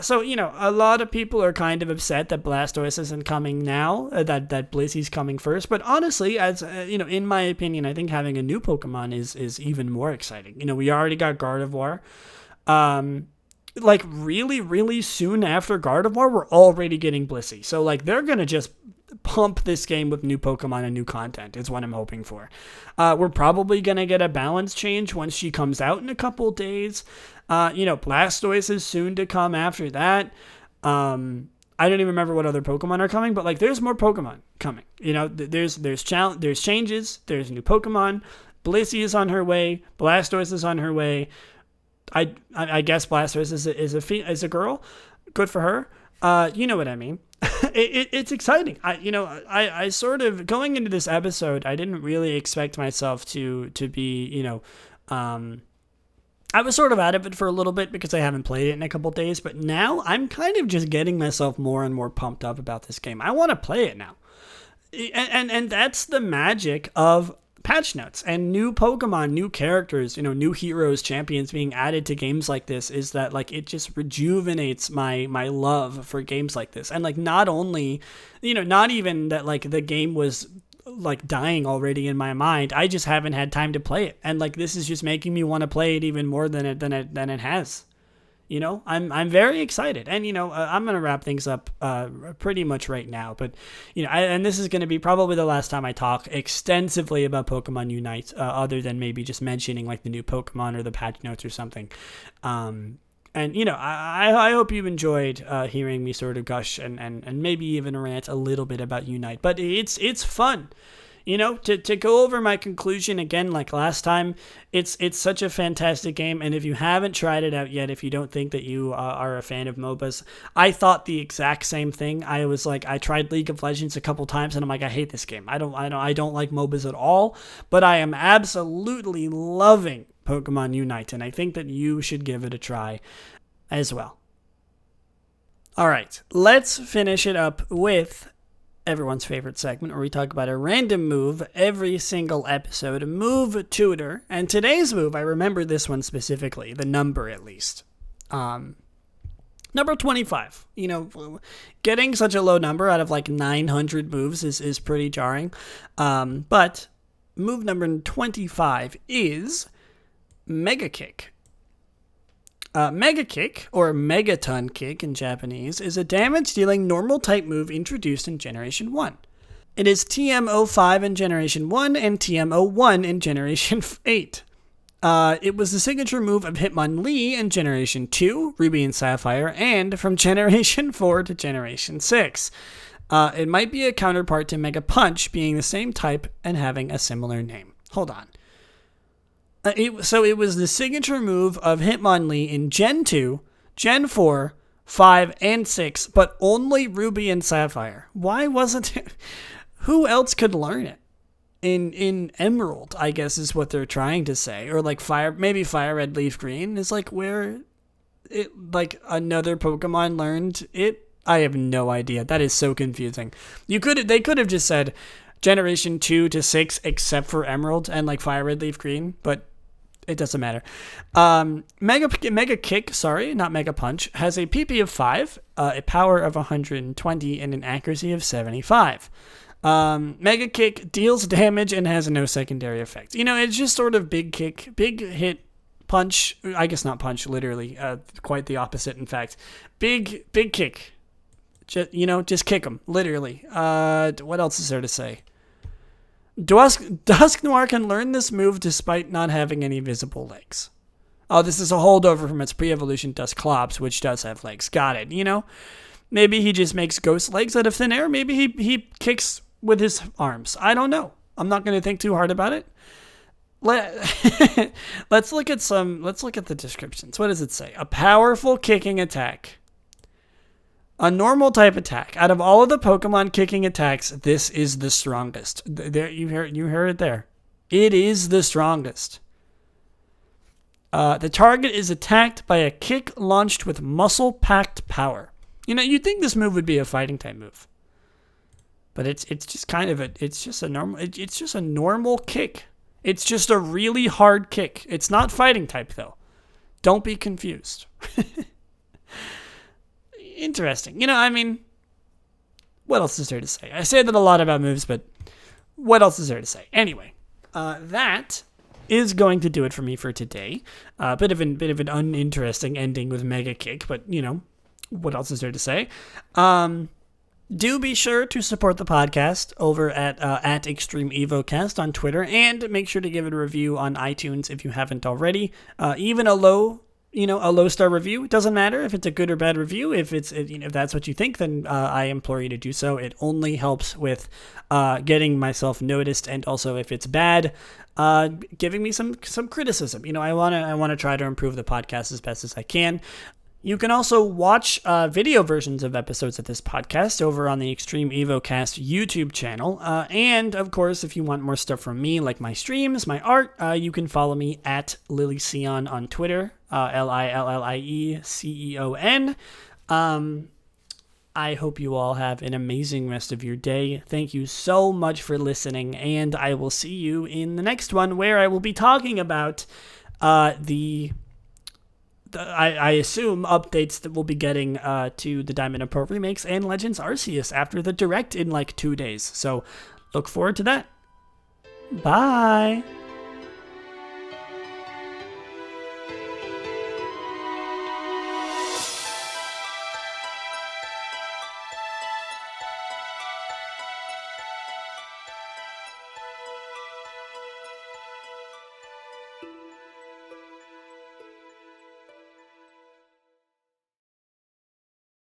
so, a lot of people are kind of upset that Blastoise isn't coming now, that Blissey's coming first. But honestly, as in my opinion, I think having a new Pokemon is even more exciting. We already got Gardevoir. Like really, really soon after Gardevoir, we're already getting Blissey. So like they're going to just pump this game with new Pokemon and new content is what I'm hoping for. We're probably going to get a balance change once she comes out in a couple days. Blastoise is soon to come after that. I don't even remember what other Pokemon are coming, but like there's more Pokemon coming. There's changes, there's new Pokemon. Blissey is on her way. Blastoise is on her way. I guess Blastoise is a girl. Good for her. You know what I mean. It's exciting. I sort of going into this episode, I didn't really expect myself to be, I was sort of out of it for a little bit because I haven't played it in a couple days, but now I'm kind of just getting myself more and more pumped up about this game. I want to play it now. And that's the magic of patch notes and new Pokemon, new characters, new heroes, champions being added to games like this, is that like it just rejuvenates my love for games like this. And like not only, not even that like the game was like dying already in my mind, I just haven't had time to play it, and like this is just making me want to play it even more than it has. I'm very excited, and I'm gonna wrap things up pretty much right now, but and this is gonna be probably the last time I talk extensively about Pokemon Unite, other than maybe just mentioning like the new Pokemon or the patch notes or something. And I hope you enjoyed hearing me sort of gush and maybe even rant a little bit about Unite. But it's fun, to go over my conclusion again like last time. It's such a fantastic game, and if you haven't tried it out yet, if you don't think that you are a fan of MOBAs, I thought the exact same thing. I was like, I tried League of Legends a couple times, and I'm like, I hate this game. I don't like MOBAs at all, but I am absolutely loving Pokemon Unite, and I think that you should give it a try as well. All right, let's finish it up with everyone's favorite segment where we talk about a random move every single episode, a move tutor. And today's move, I remember this one specifically, the number at least. Number 25. Getting such a low number out of like 900 moves is pretty jarring. But move number 25 is Mega Kick. Mega Kick, or Megaton Kick in Japanese, is a damage-dealing normal-type move introduced in Generation 1. It is TM05 in Generation 1 and TM01 in Generation 8. It was the signature move of Hitmonlee in Generation 2, Ruby and Sapphire, and from Generation 4 to Generation 6. It might be a counterpart to Mega Punch, being the same type and having a similar name. Hold on. So it was the signature move of Hitmonlee in Gen 2, Gen 4, 5, and 6, but only Ruby and Sapphire. Why wasn't it? Who else could learn it? In Emerald, I guess is what they're trying to say. Or like maybe Fire Red, Leaf Green is like where it, like another Pokemon learned it. I have no idea. That is so confusing. They could have just said Generation 2 to 6 except for Emerald and like Fire Red, Leaf Green, but it doesn't matter. Mega Kick, not Mega Punch, has a PP of 5, a power of 120, and an accuracy of 75. Mega Kick deals damage and has no secondary effects. It's just sort of big kick, big hit, punch. I guess not punch, literally. Quite the opposite, in fact. Big kick. Just kick them, literally. What else is there to say? Dusknoir can learn this move despite not having any visible legs. Oh, this is a holdover from its pre-evolution Dusclops, which does have legs. Got it, Maybe he just makes ghost legs out of thin air. Maybe he kicks with his arms. I don't know. I'm not going to think too hard about it. Let's look at the descriptions. What does it say? A powerful kicking attack. A normal type attack. Out of all of the Pokemon kicking attacks, this is the strongest. There, you heard it there. It is the strongest. The target is attacked by a kick launched with muscle-packed power. You'd think this move would be a fighting type move, but it's just kind of it's just a normal kick. It's just a really hard kick. It's not fighting type though. Don't be confused. Interesting. What else is there to say? I say that a lot about moves, but what else is there to say? Anyway, that is going to do it for me for today. Bit of an uninteresting ending with Mega Kick, but what else is there to say? Do be sure to support the podcast over at Extreme Evocast on Twitter, and make sure to give it a review on iTunes if you haven't already. Even a low star review, it doesn't matter if it's a good or bad review. If that's what you think, then I implore you to do so. It only helps with getting myself noticed, and also if it's bad, giving me some criticism. I want to try to improve the podcast as best as I can. You can also watch video versions of episodes of this podcast over on the Extreme Evocast YouTube channel. And, of course, if you want more stuff from me, like my streams, my art, you can follow me at Lillieceon on Twitter, Lillieceon. I hope you all have an amazing rest of your day. Thank you so much for listening, and I will see you in the next one, where I will be talking about I assume updates that we'll be getting to the Diamond and Pearl remakes and Legends Arceus after the Direct in like 2 days. So look forward to that. Bye.